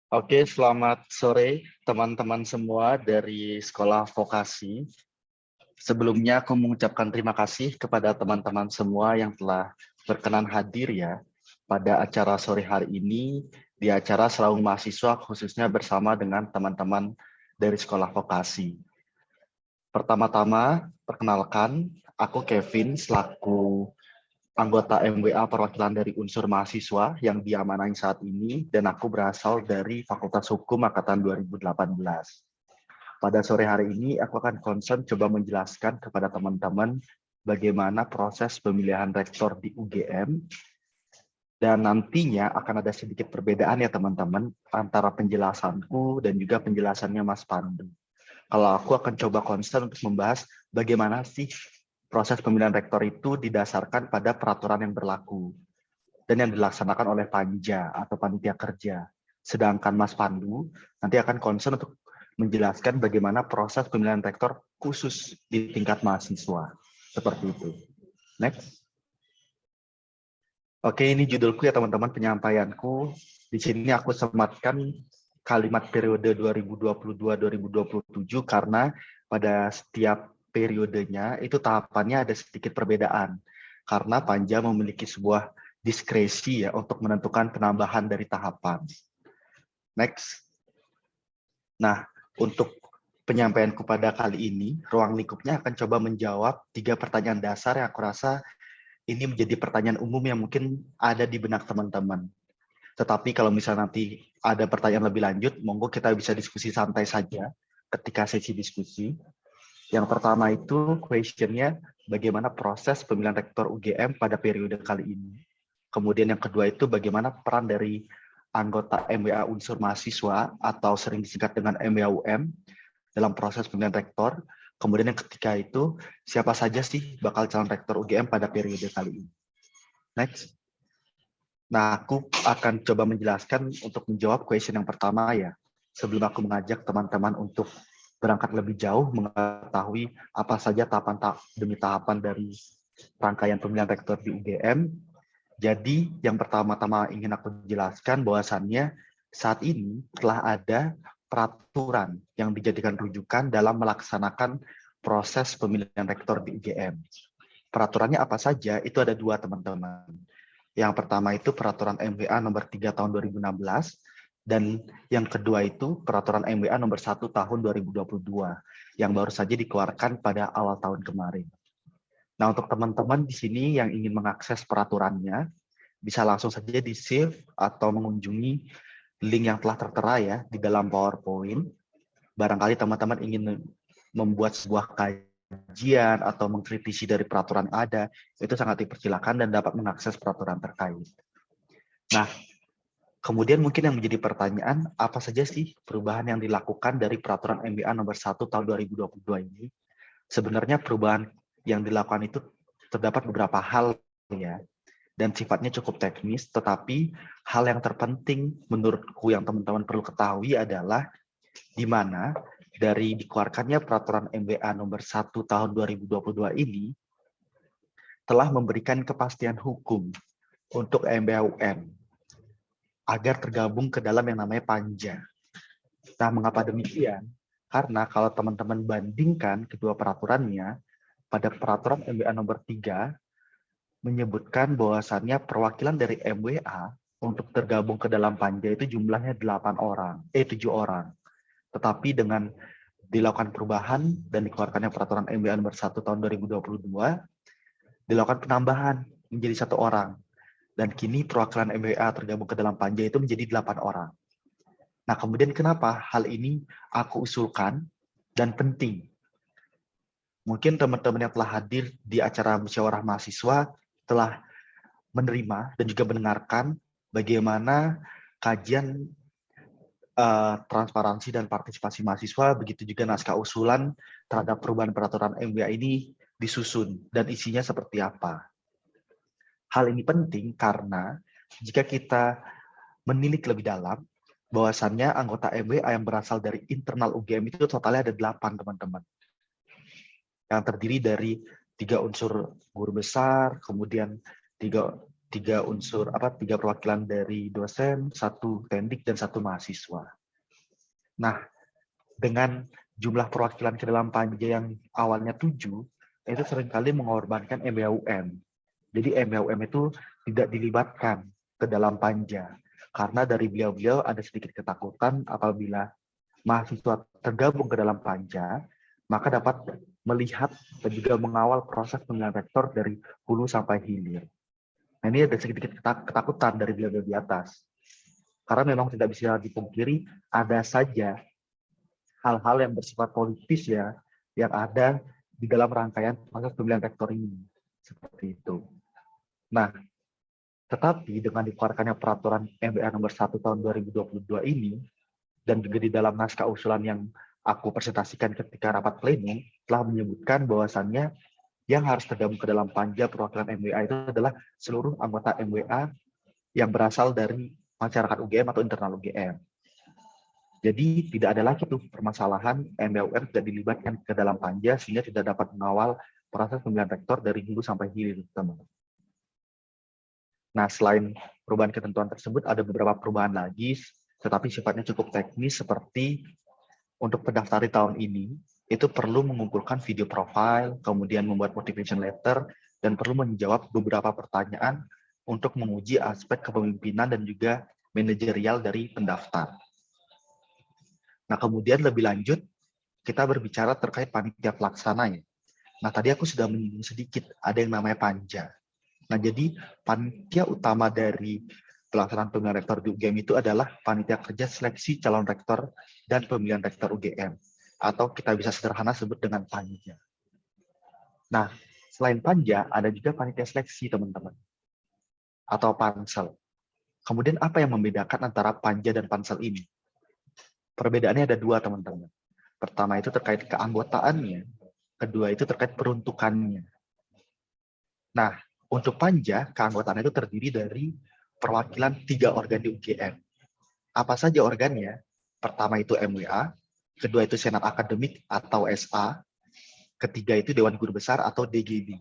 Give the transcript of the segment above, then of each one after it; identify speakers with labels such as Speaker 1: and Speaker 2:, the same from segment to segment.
Speaker 1: Oke, selamat sore teman-teman semua dari Sekolah Vokasi. Sebelumnya aku mengucapkan terima kasih kepada teman-teman semua yang telah berkenan hadir ya pada acara sore hari ini di acara Seraung Mahasiswa khususnya bersama dengan teman-teman dari Sekolah Vokasi. Pertama-tama, perkenalkan, aku Kevin selaku anggota MWA perwakilan dari unsur mahasiswa yang diamanahi saat ini, dan aku berasal dari Fakultas Hukum Angkatan 2018. Pada sore hari ini, aku akan concern coba menjelaskan kepada teman-teman bagaimana proses pemilihan rektor di UGM, dan nantinya akan ada sedikit perbedaan ya teman-teman, antara penjelasanku dan juga penjelasannya Mas Pandu. Kalau aku akan coba concern untuk membahas bagaimana sih proses pemilihan rektor itu didasarkan pada peraturan yang berlaku dan yang dilaksanakan oleh panja atau panitia kerja. Sedangkan Mas Pandu nanti akan concern untuk menjelaskan bagaimana proses pemilihan rektor khusus di tingkat mahasiswa. Seperti itu. Next. Oke, ini judulku ya teman-teman, penyampaianku. Di sini aku sematkan kalimat periode 2022-2027 karena pada setiap periodenya itu tahapannya ada sedikit perbedaan. Karena panja memiliki sebuah diskresi ya untuk menentukan penambahan dari tahapan. Next. Nah, untuk penyampaianku pada kali ini, ruang lingkupnya akan coba menjawab 3 pertanyaan dasar yang aku rasa ini menjadi pertanyaan umum yang mungkin ada di benak teman-teman. Tetapi kalau misalnya nanti ada pertanyaan lebih lanjut, monggo kita bisa diskusi santai saja ketika sesi diskusi. Yang pertama itu question-nya bagaimana proses pemilihan rektor UGM pada periode kali ini. Kemudian yang kedua itu bagaimana peran dari anggota MWA unsur mahasiswa atau sering disingkat dengan MWA-UM dalam proses pemilihan rektor. Kemudian yang ketiga itu siapa saja sih bakal calon rektor UGM pada periode kali ini. Next. Nah, aku akan coba menjelaskan untuk menjawab question yang pertama ya. Sebelum aku mengajak teman-teman untuk berangkat lebih jauh mengetahui apa saja tahapan demi tahapan dari rangkaian pemilihan rektor di UGM. Jadi yang pertama-tama ingin aku jelaskan bahwasannya saat ini telah ada peraturan yang dijadikan rujukan dalam melaksanakan proses pemilihan rektor di UGM. Peraturannya apa saja? Itu ada 2 teman-teman. Yang pertama itu peraturan MWA nomor 3 tahun 2016 dan yang kedua itu peraturan MWA nomor 1 tahun 2022 yang baru saja dikeluarkan pada awal tahun kemarin. Nah, untuk teman-teman di sini yang ingin mengakses peraturannya, bisa langsung saja di-save atau mengunjungi link yang telah tertera ya di dalam PowerPoint. Barangkali teman-teman ingin membuat sebuah kajian atau mengkritisi dari peraturan yang ada, itu sangat dipersilakan dan dapat mengakses peraturan terkait. Nah, kemudian mungkin yang menjadi pertanyaan, apa saja sih perubahan yang dilakukan dari peraturan MWA nomor 1 tahun 2022 ini? Sebenarnya perubahan yang dilakukan itu terdapat beberapa hal ya, dan sifatnya cukup teknis, tetapi hal yang terpenting menurutku yang teman-teman perlu ketahui adalah di mana dari dikeluarkannya peraturan MWA nomor 1 tahun 2022 ini telah memberikan kepastian hukum untuk MWA-UM agar tergabung ke dalam yang namanya panja. Nah, mengapa demikian? Karena kalau teman-teman bandingkan kedua peraturannya, pada peraturan MWA nomor 3 menyebutkan bahwasannya perwakilan dari MWA untuk tergabung ke dalam panja itu jumlahnya 7 orang. Tetapi dengan dilakukan perubahan dan dikeluarkannya peraturan MWA nomor 1 tahun 2022, dilakukan penambahan menjadi 1 orang. Dan kini perwakilan MWA tergabung ke dalam panja itu menjadi 8 orang. Nah, kemudian kenapa hal ini aku usulkan dan penting? Mungkin teman-teman yang telah hadir di acara musyawarah mahasiswa telah menerima dan juga mendengarkan bagaimana kajian transparansi dan partisipasi mahasiswa, begitu juga naskah usulan terhadap perubahan peraturan MWA ini disusun dan isinya seperti apa. Hal ini penting karena jika kita menilik lebih dalam, bahwasannya anggota MWA yang berasal dari internal UGM itu totalnya ada 8 teman-teman. Yang terdiri dari 3 unsur guru besar, kemudian 3 tiga perwakilan dari dosen, satu tendik, dan satu mahasiswa. Nah, dengan jumlah perwakilan ke dalam panja yang awalnya 7, itu seringkali mengorbankan MBAUM. Jadi MBAUM itu tidak dilibatkan ke dalam panja. Karena dari beliau-beliau ada sedikit ketakutan apabila mahasiswa tergabung ke dalam panja, maka dapat melihat dan juga mengawal proses pemilihan rektor dari hulu sampai hilir. Nah, ini ada sedikit ketakutan dari beliau-beliau di atas. Karena memang tidak bisa dipungkiri, ada saja hal-hal yang bersifat politis ya, yang ada di dalam rangkaian proses pemilihan rektor ini. Seperti itu. Nah, tetapi dengan dikeluarkannya peraturan MBA nomor 1 tahun 2022 ini, dan juga di dalam naskah usulan yang aku presentasikan ketika rapat plenum, telah menyebutkan bahwasannya yang harus tergabung ke dalam panja perwakilan MWA itu adalah seluruh anggota MWA yang berasal dari masyarakat UGM atau internal UGM. Jadi tidak ada lagi tuh permasalahan MBAUM tidak dilibatkan ke dalam panja sehingga tidak dapat mengawal proses pemilihan rektor dari hulu sampai hilir, teman-teman. Nah, selain perubahan ketentuan tersebut ada beberapa perubahan lagi, tetapi sifatnya cukup teknis seperti untuk pendaftar di tahun ini itu perlu mengumpulkan video profile, kemudian membuat motivation letter, dan perlu menjawab beberapa pertanyaan untuk menguji aspek kepemimpinan dan juga manajerial dari pendaftar. Nah, kemudian lebih lanjut, kita berbicara terkait panitia pelaksana ya. Nah, tadi aku sudah menyinggung sedikit, ada yang namanya panja. Nah, jadi panitia utama dari pelaksanaan pemilihan rektor di UGM itu adalah panitia kerja seleksi calon rektor dan pemilihan rektor UGM. Atau kita bisa sederhana sebut dengan panja. Nah, selain panja, ada juga panitia seleksi, teman-teman. Atau pansel. Kemudian apa yang membedakan antara panja dan pansel ini? Perbedaannya ada dua, teman-teman. Pertama itu terkait keanggotaannya. Kedua itu terkait peruntukannya. Nah, untuk panja, keanggotaan itu terdiri dari perwakilan 3 organ di UGM. Apa saja organnya? Pertama itu MWA, kedua itu Senat Akademik atau SA, ketiga itu Dewan Guru Besar atau DGB.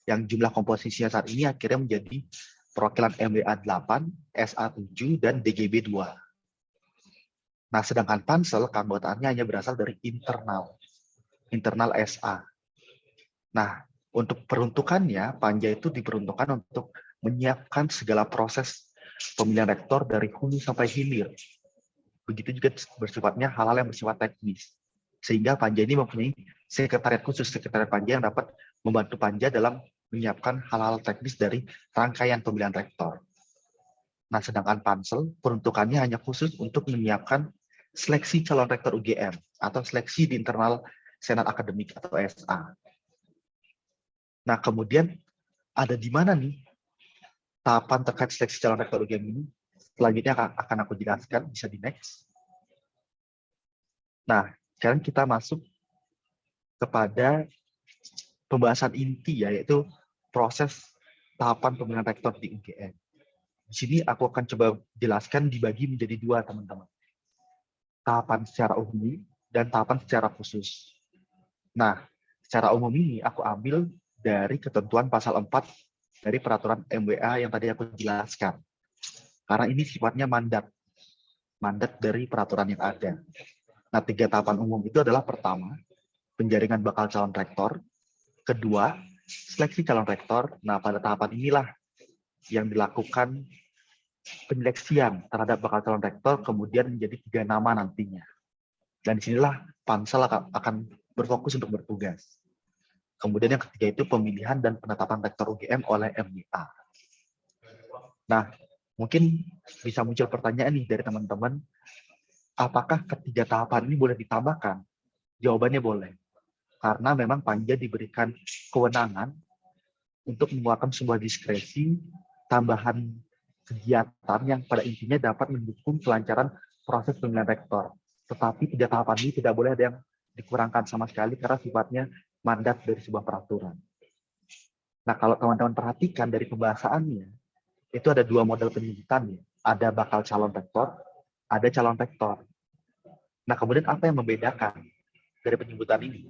Speaker 1: Yang jumlah komposisinya saat ini akhirnya menjadi perwakilan MWA 8, SA 7, dan DGB 2. Nah, sedangkan pansel keanggotaannya hanya berasal dari internal SA. Nah, untuk peruntukannya, panja itu diperuntukkan untuk menyiapkan segala proses pemilihan rektor dari hulu sampai hilir. Begitu juga bersifatnya hal-hal yang bersifat teknis. Sehingga panja ini mempunyai sekretariat khusus, sekretariat panja yang dapat membantu panja dalam menyiapkan hal-hal teknis dari rangkaian pemilihan rektor. Nah, sedangkan pansel peruntukannya hanya khusus untuk menyiapkan seleksi calon rektor UGM atau seleksi di internal Senat Akademik atau SA. Nah, kemudian ada di mana nih tahapan terkait seleksi calon rektor UGM ini? Selanjutnya akan aku jelaskan, bisa di next. Nah, sekarang kita masuk kepada pembahasan inti, yaitu proses tahapan pemilihan rektor di UGM. Di sini aku akan coba jelaskan dibagi menjadi dua, teman-teman. Tahapan secara umum dan tahapan secara khusus. Nah, secara umum ini aku ambil dari ketentuan pasal 4 dari peraturan MWA yang tadi aku jelaskan. Karena ini sifatnya mandat dari peraturan yang ada. Nah, 3 tahapan umum itu adalah pertama, penjaringan bakal calon rektor. Kedua, seleksi calon rektor. Nah, pada tahapan inilah yang dilakukan penyeleksian terhadap bakal calon rektor, kemudian menjadi 3 nama nantinya. Dan disinilah pansel akan berfokus untuk bertugas. Kemudian yang ketiga itu pemilihan dan penetapan rektor UGM oleh MWA. Nah, mungkin bisa muncul pertanyaan nih dari teman-teman, apakah ketiga tahapan ini boleh ditambahkan? Jawabannya boleh. Karena memang panja diberikan kewenangan untuk mengeluarkan sebuah diskresi tambahan kegiatan yang pada intinya dapat mendukung kelancaran proses pemilihan rektor. Tetapi 3 tahapan ini tidak boleh ada yang dikurangkan sama sekali karena sifatnya mandat dari sebuah peraturan. Nah, kalau teman-teman perhatikan dari pembahasannya, itu ada 2 model penyebutan. Ada bakal calon rektor, ada calon rektor. Nah, kemudian apa yang membedakan dari penyebutan ini?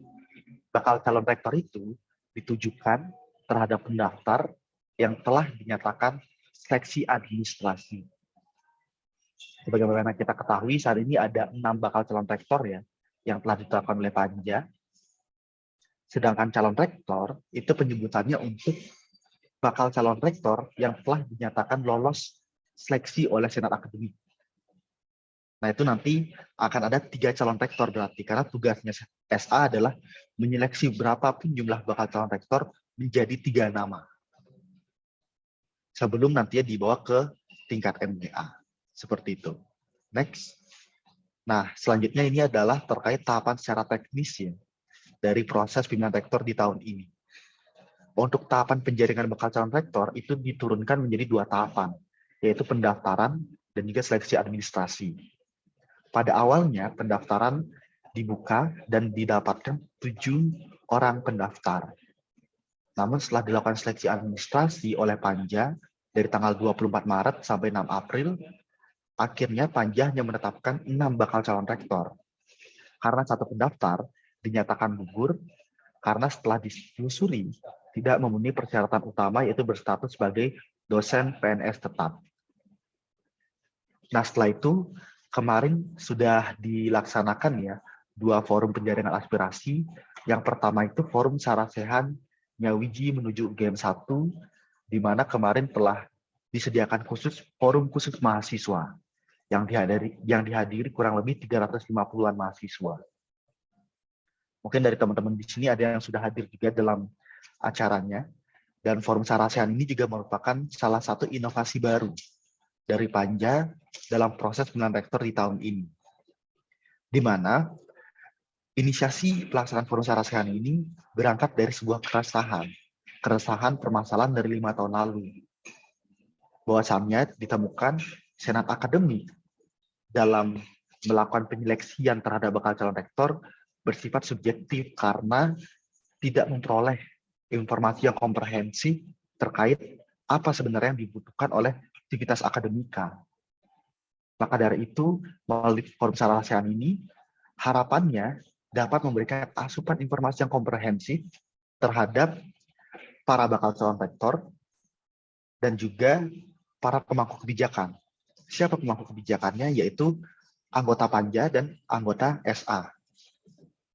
Speaker 1: Bakal calon rektor itu ditujukan terhadap pendaftar yang telah dinyatakan seleksi administrasi. Sebagaimana kita ketahui, saat ini ada 6 bakal calon rektor ya, yang telah ditetapkan oleh Panja. Sedangkan calon rektor itu penyebutannya untuk bakal calon rektor yang telah dinyatakan lolos seleksi oleh Senat Akademik. Nah, itu nanti akan ada 3 calon rektor berarti, karena tugasnya SA adalah menyeleksi berapapun jumlah bakal calon rektor menjadi 3 nama. Sebelum nantinya dibawa ke tingkat MBA. Seperti itu. Next. Nah, selanjutnya ini adalah terkait tahapan secara teknis ya, dari proses pemilihan rektor di tahun ini. Untuk tahapan penjaringan bakal calon rektor itu diturunkan menjadi 2 tahapan, yaitu pendaftaran dan juga seleksi administrasi. Pada awalnya pendaftaran dibuka dan didapatkan 7 orang pendaftar. Namun setelah dilakukan seleksi administrasi oleh Panja dari tanggal 24 Maret sampai 6 April, akhirnya Panja hanya menetapkan 6 bakal calon rektor. Karena 1 pendaftar dinyatakan gugur karena setelah ditelusuri tidak memenuhi persyaratan utama yaitu berstatus sebagai dosen PNS tetap. Nah, setelah itu kemarin sudah dilaksanakan ya 2 forum penjaringan aspirasi. Yang pertama itu forum Sarasehan Nyawiji menuju UGM 1, di mana kemarin telah disediakan forum khusus mahasiswa yang dihadiri kurang lebih 350-an mahasiswa. Mungkin dari teman-teman di sini ada yang sudah hadir juga dalam acaranya. Dan forum Sarasehan ini juga merupakan salah satu inovasi baru dari Panja dalam proses pemilihan rektor di tahun ini. Di mana inisiasi pelaksanaan forum Sarasehan ini berangkat dari sebuah keresahan permasalahan dari 5 tahun lalu. Bahwasannya ditemukan Senat Akademik dalam melakukan penyeleksian terhadap bakal calon rektor bersifat subjektif karena tidak memperoleh informasi yang komprehensif terkait apa sebenarnya yang dibutuhkan oleh aktivitas akademika. Maka dari itu, melalui forum Sarasehan ini, harapannya dapat memberikan asupan informasi yang komprehensif terhadap para bakal calon rektor dan juga para pemangku kebijakan. Siapa pemangku kebijakannya? Yaitu anggota Panja dan anggota SA.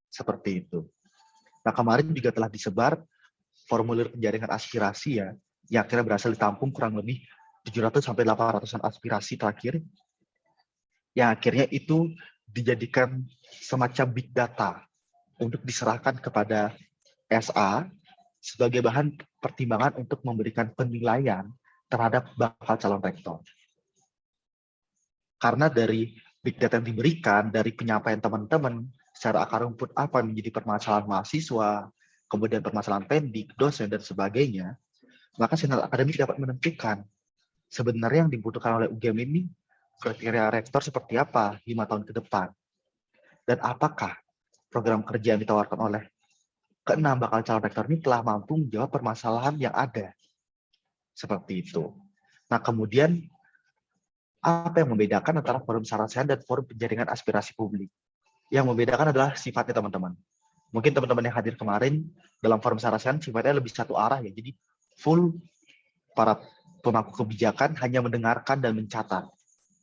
Speaker 1: Seperti itu. Nah, kemarin juga telah disebar formulir penjaringan aspirasi ya, yang akhirnya berhasil ditampung kurang lebih 700-800-an aspirasi terakhir, yang akhirnya itu dijadikan semacam big data untuk diserahkan kepada SA sebagai bahan pertimbangan untuk memberikan penilaian terhadap bakal calon rektor. Karena dari big data yang diberikan, dari penyampaian teman-teman, secara akar rumput apa yang menjadi permasalahan mahasiswa, kemudian permasalahan pendik, dosen, dan sebagainya, maka Senat Akademik dapat menentukan sebenarnya yang dibutuhkan oleh UGM ini kriteria rektor seperti apa 5 tahun ke depan. Dan apakah program kerja yang ditawarkan oleh ke-6 bakal calon rektor ini telah mampu menjawab permasalahan yang ada. Seperti itu. Nah, kemudian apa yang membedakan antara forum Sarasehan dan forum penjaringan aspirasi publik? Yang membedakan adalah sifatnya, teman-teman. Mungkin teman-teman yang hadir kemarin dalam forum Sarasehan sifatnya lebih satu arah ya. Jadi full para pemangku kebijakan hanya mendengarkan dan mencatat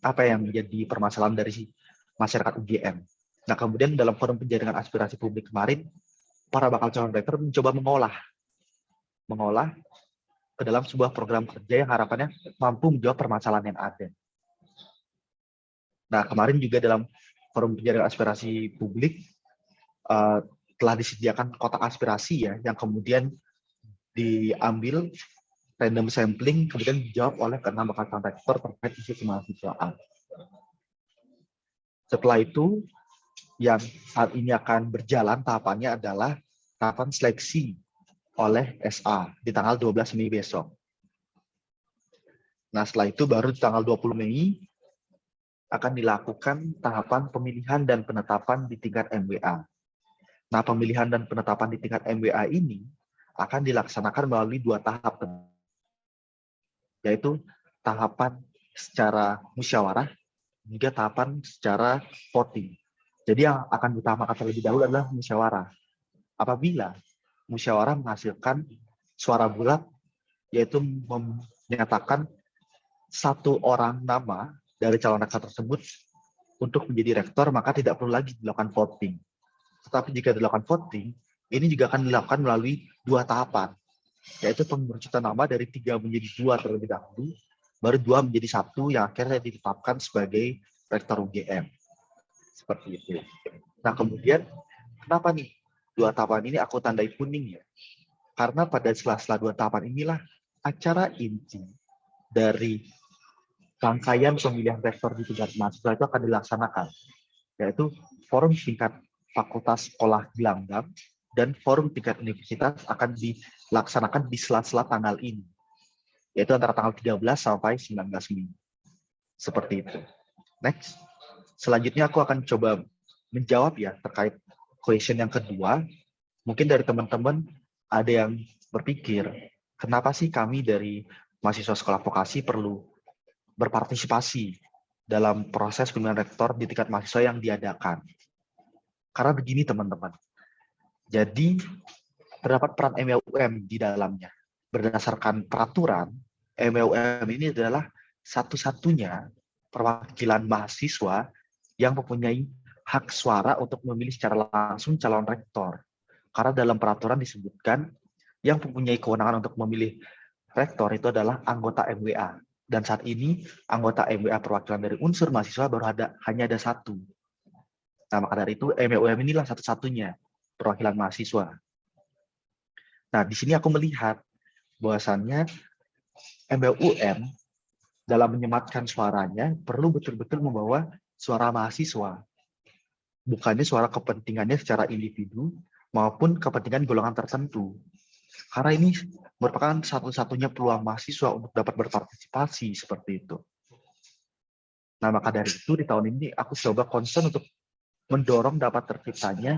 Speaker 1: apa yang menjadi permasalahan dari masyarakat UGM. Nah, kemudian dalam forum penjaringan aspirasi publik kemarin, para bakal calon rektor mencoba mengolah ke dalam sebuah program kerja yang harapannya mampu menjawab permasalahan yang ada. Nah, kemarin juga dalam forum penjaringan aspirasi publik telah disediakan kotak aspirasi ya, yang kemudian diambil random sampling, kemudian dijawab oleh ke-6 bakal calon rektor terkait isu kemahasiswaan. Setelah itu, yang saat ini akan berjalan tahapannya adalah tahapan seleksi oleh SA di tanggal 12 Mei besok. Nah, setelah itu baru di tanggal 20 Mei akan dilakukan tahapan pemilihan dan penetapan di tingkat MWA. Nah, pemilihan dan penetapan di tingkat MWA ini akan dilaksanakan melalui 2 tahap, yaitu tahapan secara musyawarah juga tahapan secara voting. Jadi yang akan diutamakan terlebih dahulu adalah musyawarah. Apabila musyawarah menghasilkan suara bulat yaitu menyatakan satu orang nama dari calon rektor tersebut untuk menjadi rektor, maka tidak perlu lagi dilakukan voting. Tetapi jika dilakukan voting, ini juga akan dilakukan melalui 2 tahapan, yaitu pengerucutan nama dari 3 menjadi 2 terlebih dahulu, baru 2 menjadi 1 yang akhirnya ditetapkan sebagai rektor UGM. Seperti itu. Nah, kemudian kenapa nih 2 tahapan ini aku tandai kuning ya? Karena pada sela-sela 2 tahapan inilah acara inti dari rangkaian pemilihan rektor di tingkat mahasiswa itu akan dilaksanakan, yaitu forum tingkat fakultas sekolah di Langgam dan forum tingkat universitas akan dilaksanakan di sela-sela tanggal ini, yaitu antara tanggal 13 sampai 19 Mei. Seperti itu. Next. Selanjutnya aku akan coba menjawab ya terkait question yang kedua. Mungkin dari teman-teman ada yang berpikir, kenapa sih kami dari mahasiswa sekolah vokasi perlu berpartisipasi dalam proses pemilihan rektor di tingkat mahasiswa yang diadakan? Karena begini teman-teman, jadi terdapat peran MEUM di dalamnya. Berdasarkan peraturan, MEUM ini adalah satu-satunya perwakilan mahasiswa yang mempunyai hak suara untuk memilih secara langsung calon rektor. Karena dalam peraturan disebutkan yang mempunyai kewenangan untuk memilih rektor itu adalah anggota MWA. Dan saat ini anggota MWA perwakilan dari unsur mahasiswa hanya ada 1. Nah, maka dari itu MEUM inilah satu-satunya perwakilan mahasiswa. Nah, di sini aku melihat bahwasannya MEUM dalam menyematkan suaranya perlu betul-betul membawa suara mahasiswa, bukannya suara kepentingannya secara individu maupun kepentingan golongan tertentu. Karena ini merupakan satu-satunya peluang mahasiswa untuk dapat berpartisipasi seperti itu. Nah, maka dari itu di tahun ini aku coba concern untuk mendorong dapat terciptanya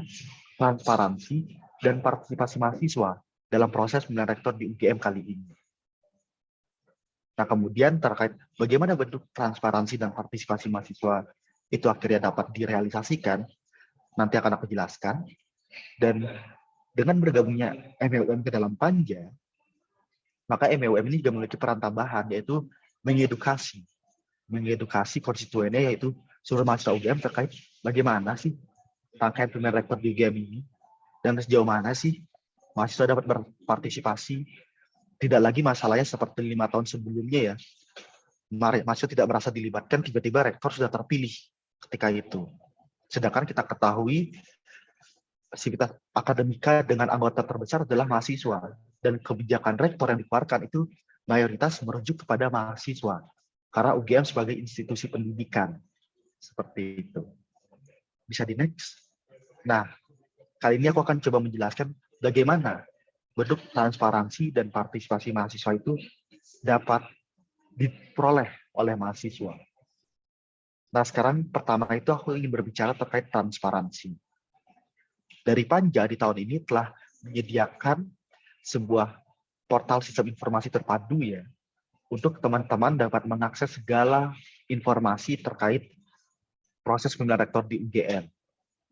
Speaker 1: transparansi dan partisipasi mahasiswa dalam proses pemilihan rektor di UGM kali ini. Nah, kemudian terkait bagaimana bentuk transparansi dan partisipasi mahasiswa itu akhirnya dapat direalisasikan, nanti akan aku jelaskan. Dan dengan bergabungnya MEUM ke dalam Panja, maka MEUM ini juga memiliki peran tambahan, yaitu mengedukasi konstituennya, yaitu seluruh mahasiswa UGM terkait bagaimana sih rangkaian pemilihan rektor di UGM ini, dan sejauh mana sih mahasiswa dapat berpartisipasi. Tidak lagi masalahnya seperti 5 tahun sebelumnya ya, mahasiswa tidak merasa dilibatkan, tiba-tiba rektor sudah terpilih ketika itu. Sedangkan kita ketahui sivitas akademika dengan anggota terbesar adalah mahasiswa, dan kebijakan rektor yang dikeluarkan itu mayoritas merujuk kepada mahasiswa karena UGM sebagai institusi pendidikan. Seperti itu. Bisa di next. Nah, kali ini aku akan coba menjelaskan bagaimana bentuk transparansi dan partisipasi mahasiswa itu dapat diperoleh oleh mahasiswa. Nah, sekarang pertama itu aku ingin berbicara terkait transparansi. Dari Panja di tahun ini telah menyediakan sebuah portal sistem informasi terpadu ya, untuk teman-teman dapat mengakses segala informasi terkait proses pemilihan rektor di UGM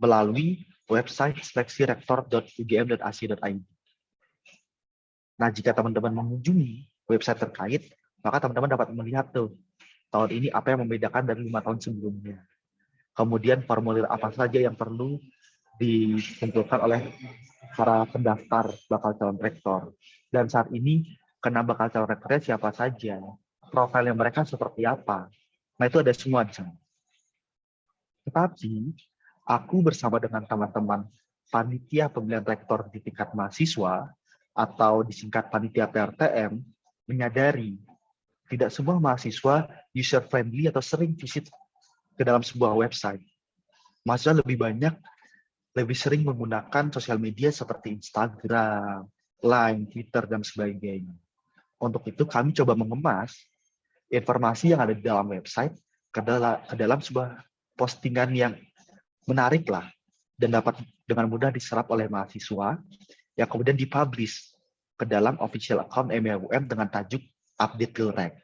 Speaker 1: melalui website seleksirektor.ugm.ac.id. Nah, jika teman-teman mengunjungi website terkait, maka teman-teman dapat melihat tuh tahun ini apa yang membedakan dari 5 tahun sebelumnya. Kemudian formulir apa saja yang perlu dikumpulkan oleh para pendaftar bakal calon rektor. Dan saat ini kena bakal calon rektornya siapa saja, profilnya mereka seperti apa. Nah, itu ada semua di sana. Tetapi aku bersama dengan teman-teman panitia pemilihan rektor di tingkat mahasiswa atau disingkat panitia PRTM menyadari tidak semua mahasiswa user friendly atau sering visit ke dalam sebuah website. Mahasiswa lebih sering menggunakan sosial media seperti Instagram, Line, Twitter, dan sebagainya. Untuk itu kami coba mengemas informasi yang ada di dalam website ke dalam sebuah postingan yang menarik lah dan dapat dengan mudah diserap oleh mahasiswa yang kemudian dipublish ke dalam official account MEUM dengan tajuk Update Pilrek.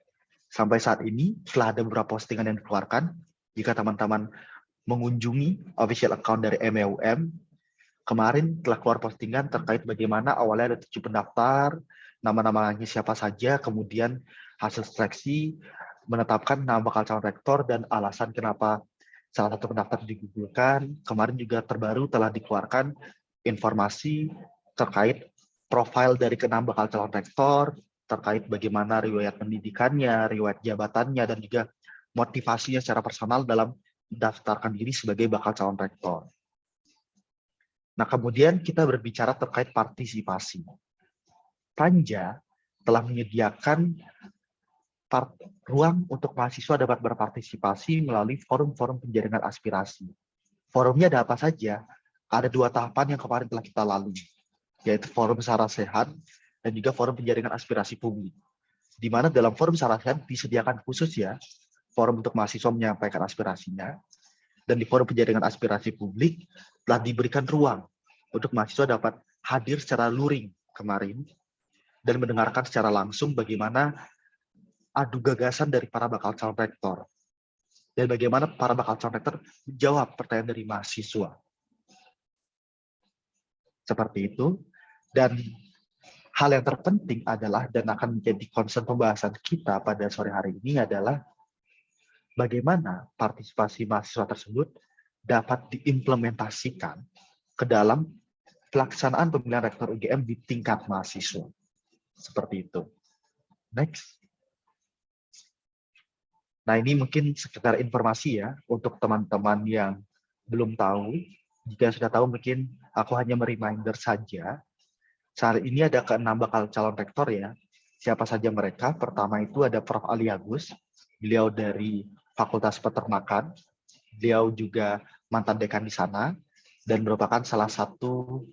Speaker 1: Sampai saat ini setelah ada beberapa postingan yang dikeluarkan, jika teman-teman mengunjungi official account dari MEUM, kemarin telah keluar postingan terkait bagaimana awalnya ada 7 pendaftar, nama-namanya siapa saja, kemudian hasil seleksi, menetapkan nama bakal calon rektor dan alasan kenapa salah satu pendaftar digugurkan. Kemarin juga terbaru telah dikeluarkan informasi terkait profil dari keenam bakal calon rektor, terkait bagaimana riwayat pendidikannya, riwayat jabatannya, dan juga motivasinya secara personal dalam mendaftarkan diri sebagai bakal calon rektor. Nah, kemudian kita berbicara terkait partisipasi. Panja telah menyediakan ruang untuk mahasiswa dapat berpartisipasi melalui forum-forum penjaringan aspirasi. Forumnya ada apa saja? Ada 2 tahapan yang kemarin telah kita lalui, yaitu forum Sarah Sehat dan juga forum penjaringan aspirasi publik. Di mana dalam forum Sarah Sehat disediakan khusus ya, forum untuk mahasiswa menyampaikan aspirasinya, dan di forum penjaringan aspirasi publik telah diberikan ruang untuk mahasiswa dapat hadir secara luring kemarin dan mendengarkan secara langsung bagaimana adu gagasan dari para bakal calon rektor dan bagaimana para bakal calon rektor menjawab pertanyaan dari mahasiswa. Seperti itu. Dan hal yang terpenting adalah dan akan menjadi concern pembahasan kita pada sore hari ini adalah bagaimana partisipasi mahasiswa tersebut dapat diimplementasikan ke dalam pelaksanaan pemilihan rektor UGM di tingkat mahasiswa. Seperti itu. Next. Nah, ini mungkin sekedar informasi ya untuk teman-teman yang belum tahu. Jika sudah tahu, mungkin aku hanya mereminder saja. Saat ini ada ke-6 bakal calon rektor ya. Siapa saja mereka? Pertama itu ada Prof. Ali Agus. Beliau dari Fakultas Peternakan. Beliau juga mantan dekan di sana dan merupakan salah satu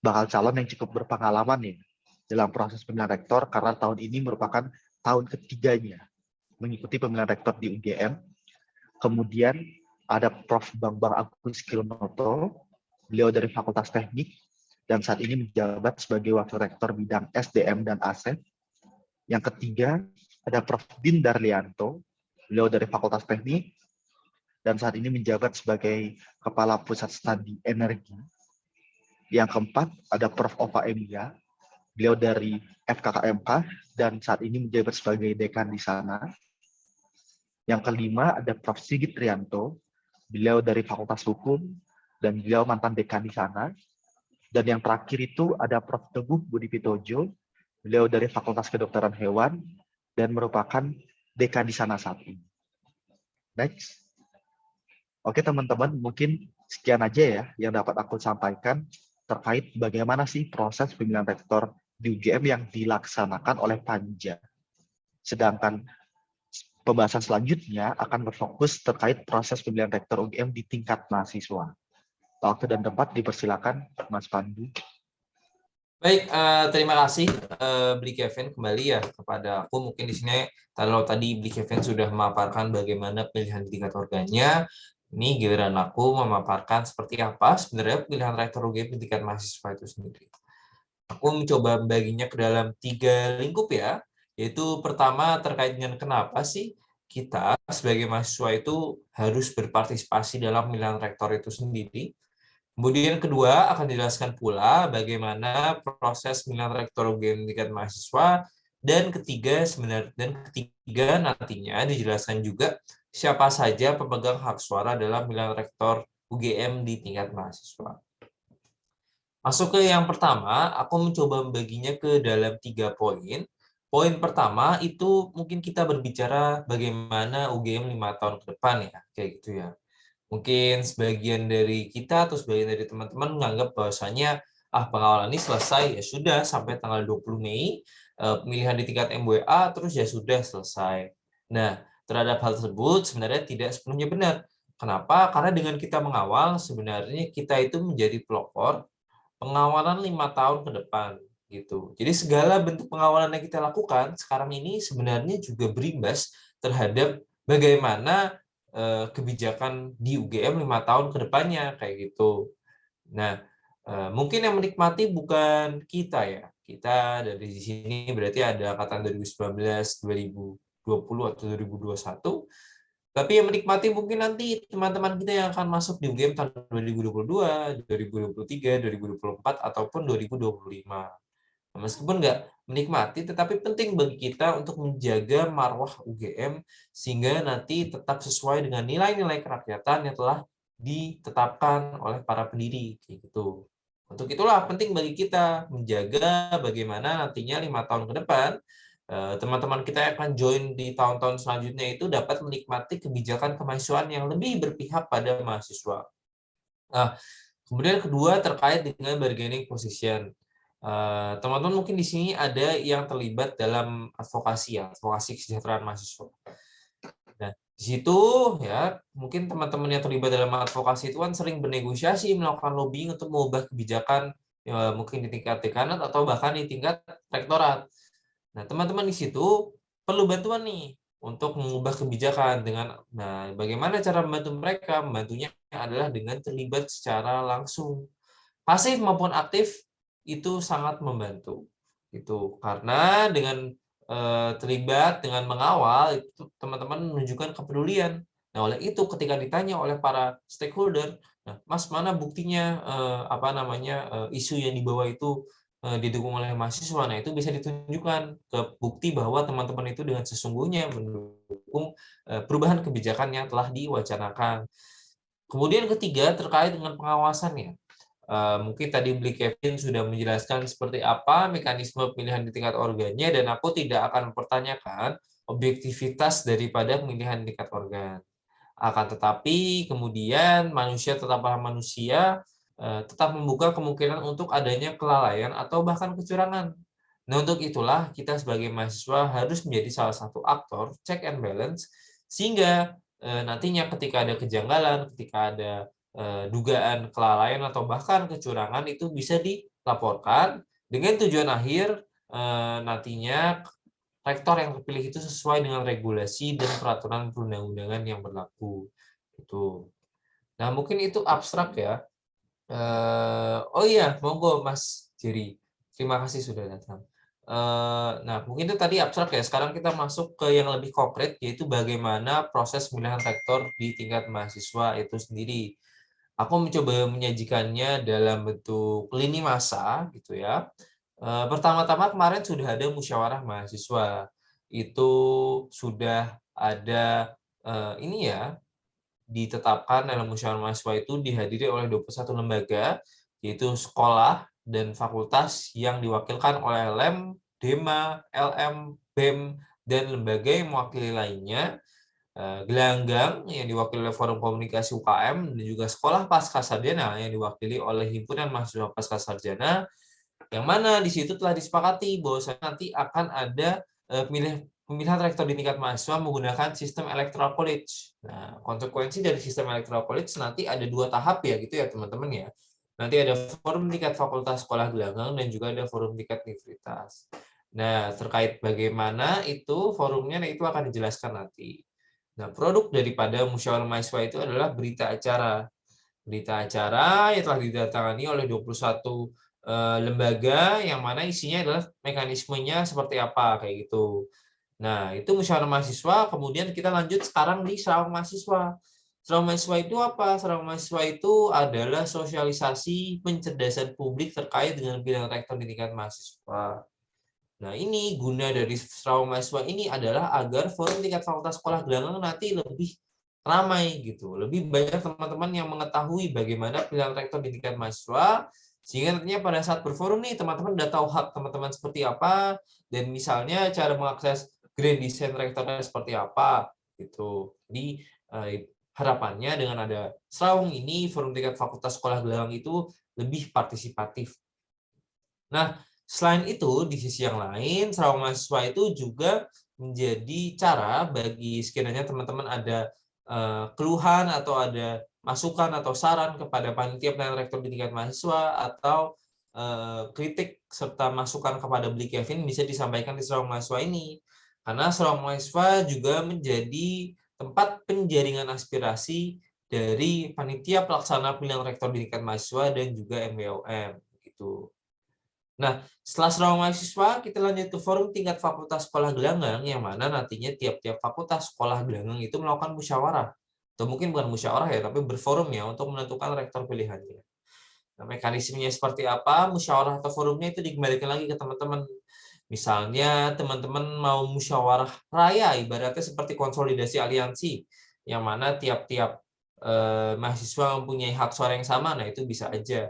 Speaker 1: bakal calon yang cukup berpengalaman ya dalam proses pemilihan rektor karena tahun ini merupakan tahun ketiganya mengikuti pemilihan rektor di UGM. Kemudian ada Prof. Bambang Agus Kilnoto, beliau dari Fakultas Teknik, dan saat ini menjabat sebagai Wakil Rektor bidang SDM dan Aset. Yang ketiga, ada Prof. Din Darlianto, beliau dari Fakultas Teknik, dan saat ini menjabat sebagai Kepala Pusat Studi Energi. Yang keempat, ada Prof. Ova Emilia, beliau dari FKKMK, dan saat ini menjabat sebagai Dekan di sana. Yang kelima ada Prof. Sigit Trianto, beliau dari Fakultas Hukum dan beliau mantan dekan di sana. Dan yang terakhir itu ada Prof. Teguh Budi Pitojo, beliau dari Fakultas Kedokteran Hewan dan merupakan dekan di sana saat ini. Next. Oke teman-teman, mungkin sekian aja ya yang dapat aku sampaikan terkait bagaimana sih proses pemilihan rektor di UGM yang dilaksanakan oleh Panja. Sedangkan pembahasan selanjutnya akan berfokus terkait proses pemilihan rektor UGM di tingkat mahasiswa. Waktu dan tempat dipersilakan, Mas Pandu.
Speaker 2: Baik, terima kasih Bli Kevin kembali ya kepada aku. Mungkin di sini kalau tadi Bli Kevin sudah memaparkan bagaimana pilihan di tingkat organnya, ini giliran aku memaparkan seperti apa sebenarnya pilihan rektor UGM di tingkat mahasiswa itu sendiri. Aku mencoba membaginya ke dalam 3 lingkup ya, yaitu pertama terkait dengan kenapa sih kita sebagai mahasiswa itu harus berpartisipasi dalam pemilihan rektor itu sendiri. Kemudian kedua akan dijelaskan pula bagaimana proses pemilihan rektor UGM tingkat mahasiswa, dan ketiga nantinya dijelaskan juga siapa saja pemegang hak suara dalam pemilihan rektor UGM di tingkat mahasiswa. Masuk ke yang pertama, aku mencoba membaginya ke dalam 3 poin. Poin pertama itu mungkin kita berbicara bagaimana UGM 5 tahun ke depan ya, kayak gitu ya. Mungkin sebagian dari kita atau sebagian dari teman-teman menganggap bahwasanya pengawalan ini selesai, ya sudah sampai tanggal 20 Mei, pemilihan di tingkat MWA, terus ya sudah selesai. Nah, terhadap hal tersebut sebenarnya tidak sepenuhnya benar. Kenapa? Karena dengan kita mengawal, sebenarnya kita itu menjadi pelopor pengawalan 5 tahun ke depan. Gitu. Jadi segala bentuk pengawalan yang kita lakukan sekarang ini sebenarnya juga berimbas terhadap bagaimana kebijakan di UGM 5 tahun ke depannya kayak gitu. Nah, mungkin yang menikmati bukan kita ya. Kita dari sini berarti ada angkatan 2019, 2020 atau 2021. Tapi yang menikmati mungkin nanti teman-teman kita yang akan masuk di UGM tahun 2022, 2023, 2024 ataupun 2025. Nah, meskipun nggak menikmati, tetapi penting bagi kita untuk menjaga marwah UGM sehingga nanti tetap sesuai dengan nilai-nilai kerakyatan yang telah ditetapkan oleh para pendiri, kayak gitu. Untuk itulah penting bagi kita menjaga bagaimana nantinya 5 tahun ke depan teman-teman kita yang akan join di tahun-tahun selanjutnya itu dapat menikmati kebijakan kemahasiswaan yang lebih berpihak pada mahasiswa. Nah, kemudian kedua terkait dengan bargaining position. Teman-teman mungkin di sini ada yang terlibat dalam advokasi ya, advokasi kesejahteraan mahasiswa. Nah, di situ ya mungkin teman-teman yang terlibat dalam advokasi itu kan sering bernegosiasi, melakukan lobbying untuk mengubah kebijakan ya, mungkin di tingkat dekanat atau bahkan di tingkat rektorat. Nah, teman-teman di situ perlu bantuan nih untuk mengubah kebijakan bagaimana cara membantu mereka? Membantunya adalah dengan terlibat secara langsung. Pasif maupun aktif itu sangat membantu. Itu karena dengan terlibat dengan mengawal itu teman-teman menunjukkan kepedulian. Nah, oleh itu ketika ditanya oleh para stakeholder, nah, Mas mana buktinya isu yang dibawa itu didukung oleh mahasiswa. Nah, itu bisa ditunjukkan ke bukti bahwa teman-teman itu dengan sesungguhnya mendukung perubahan kebijakan yang telah diwacanakan. Kemudian ketiga terkait dengan pengawasannya. Mungkin tadi Bli Kevin sudah menjelaskan seperti apa mekanisme pemilihan di tingkat organnya dan aku tidak akan mempertanyakan objektivitas daripada pemilihan di tingkat organ. Akan tetapi kemudian manusia tetaplah manusia, tetap membuka kemungkinan untuk adanya kelalaian atau bahkan kecurangan. Nah, untuk itulah kita sebagai mahasiswa harus menjadi salah satu aktor check and balance sehingga nantinya ketika ada kejanggalan, ketika ada dugaan kelalaian atau bahkan kecurangan itu bisa dilaporkan dengan tujuan akhir nantinya rektor yang terpilih itu sesuai dengan regulasi dan peraturan perundang-undangan yang berlaku. Itu. Nah, mungkin itu abstrak ya. Oh iya, monggo Mas Jerry. Terima kasih sudah datang. Nah, mungkin itu tadi abstrak ya. Sekarang kita masuk ke yang lebih konkret, yaitu bagaimana proses pemilihan rektor di tingkat mahasiswa itu sendiri. Aku mencoba menyajikannya dalam bentuk lini masa, gitu ya. Pertama-tama kemarin sudah ada musyawarah mahasiswa. Itu sudah ada ini ya, ditetapkan dalam musyawarah mahasiswa itu dihadiri oleh 21 lembaga, yaitu sekolah dan fakultas yang diwakilkan oleh LEM, DEMA, LM, BEM, dan lembaga yang mewakili lainnya, gelanggang yang diwakili oleh Forum Komunikasi UKM, dan juga sekolah pascasarjana yang diwakili oleh Himpunan Mahasiswa Pascasarjana, yang mana di situ telah disepakati bahwa nanti akan ada pemilihan rektor di tingkat mahasiswa menggunakan sistem electoral college. Nah, konsekuensi dari sistem electoral college nanti ada 2 tahap ya gitu ya teman-teman ya. Nanti ada forum tingkat fakultas sekolah gelanggang dan juga ada forum tingkat universitas. Nah, terkait bagaimana itu forumnya, nah itu akan dijelaskan nanti. Nah, produk daripada musyawarah mahasiswa itu adalah berita acara. Berita acara yang telah didatangani oleh 21 lembaga yang mana isinya adalah mekanismenya seperti apa kayak gitu. Nah, itu musyawarah mahasiswa, kemudian kita lanjut sekarang di serawang mahasiswa. Serawang mahasiswa itu apa? Serawang mahasiswa itu adalah sosialisasi pencerdasan publik terkait dengan pilihan rektor di tingkat mahasiswa. Nah, ini guna dari serawang mahasiswa ini adalah agar forum tingkat fakultas sekolah gelanggang nanti lebih ramai gitu. Lebih banyak teman-teman yang mengetahui bagaimana pilihan rektor di tingkat mahasiswa, sehingga nantinya pada saat berforum nih teman-teman udah tahu hak teman-teman seperti apa, dan misalnya cara mengakses grand design rektornya seperti apa gitu. Jadi harapannya dengan ada serawang ini, forum tingkat fakultas sekolah gelanggang itu lebih partisipatif. Nah, selain itu, di sisi yang lain, serawang mahasiswa itu juga menjadi cara bagi sekiranya teman-teman ada keluhan atau ada masukan atau saran kepada panitia pilihan rektor di tingkat mahasiswa atau kritik serta masukan kepada Bli Kevin bisa disampaikan di serawang mahasiswa ini. Karena serawang mahasiswa juga menjadi tempat penjaringan aspirasi dari panitia pelaksana pilihan rektor di tingkat mahasiswa dan juga MBOM gitu. Nah, setelah serawang mahasiswa, kita lanjut ke forum tingkat fakultas sekolah gelanggang, yang mana nantinya tiap-tiap fakultas sekolah gelanggang itu melakukan musyawarah. Atau mungkin bukan musyawarah ya, tapi berforum ya untuk menentukan rektor pilihannya. Nah, mekanismenya seperti apa, musyawarah atau forumnya itu dikembalikan lagi ke teman-teman. Misalnya teman-teman mau musyawarah raya, ibaratnya seperti konsolidasi aliansi, yang mana tiap-tiap mahasiswa mempunyai hak suara yang sama, nah itu bisa aja.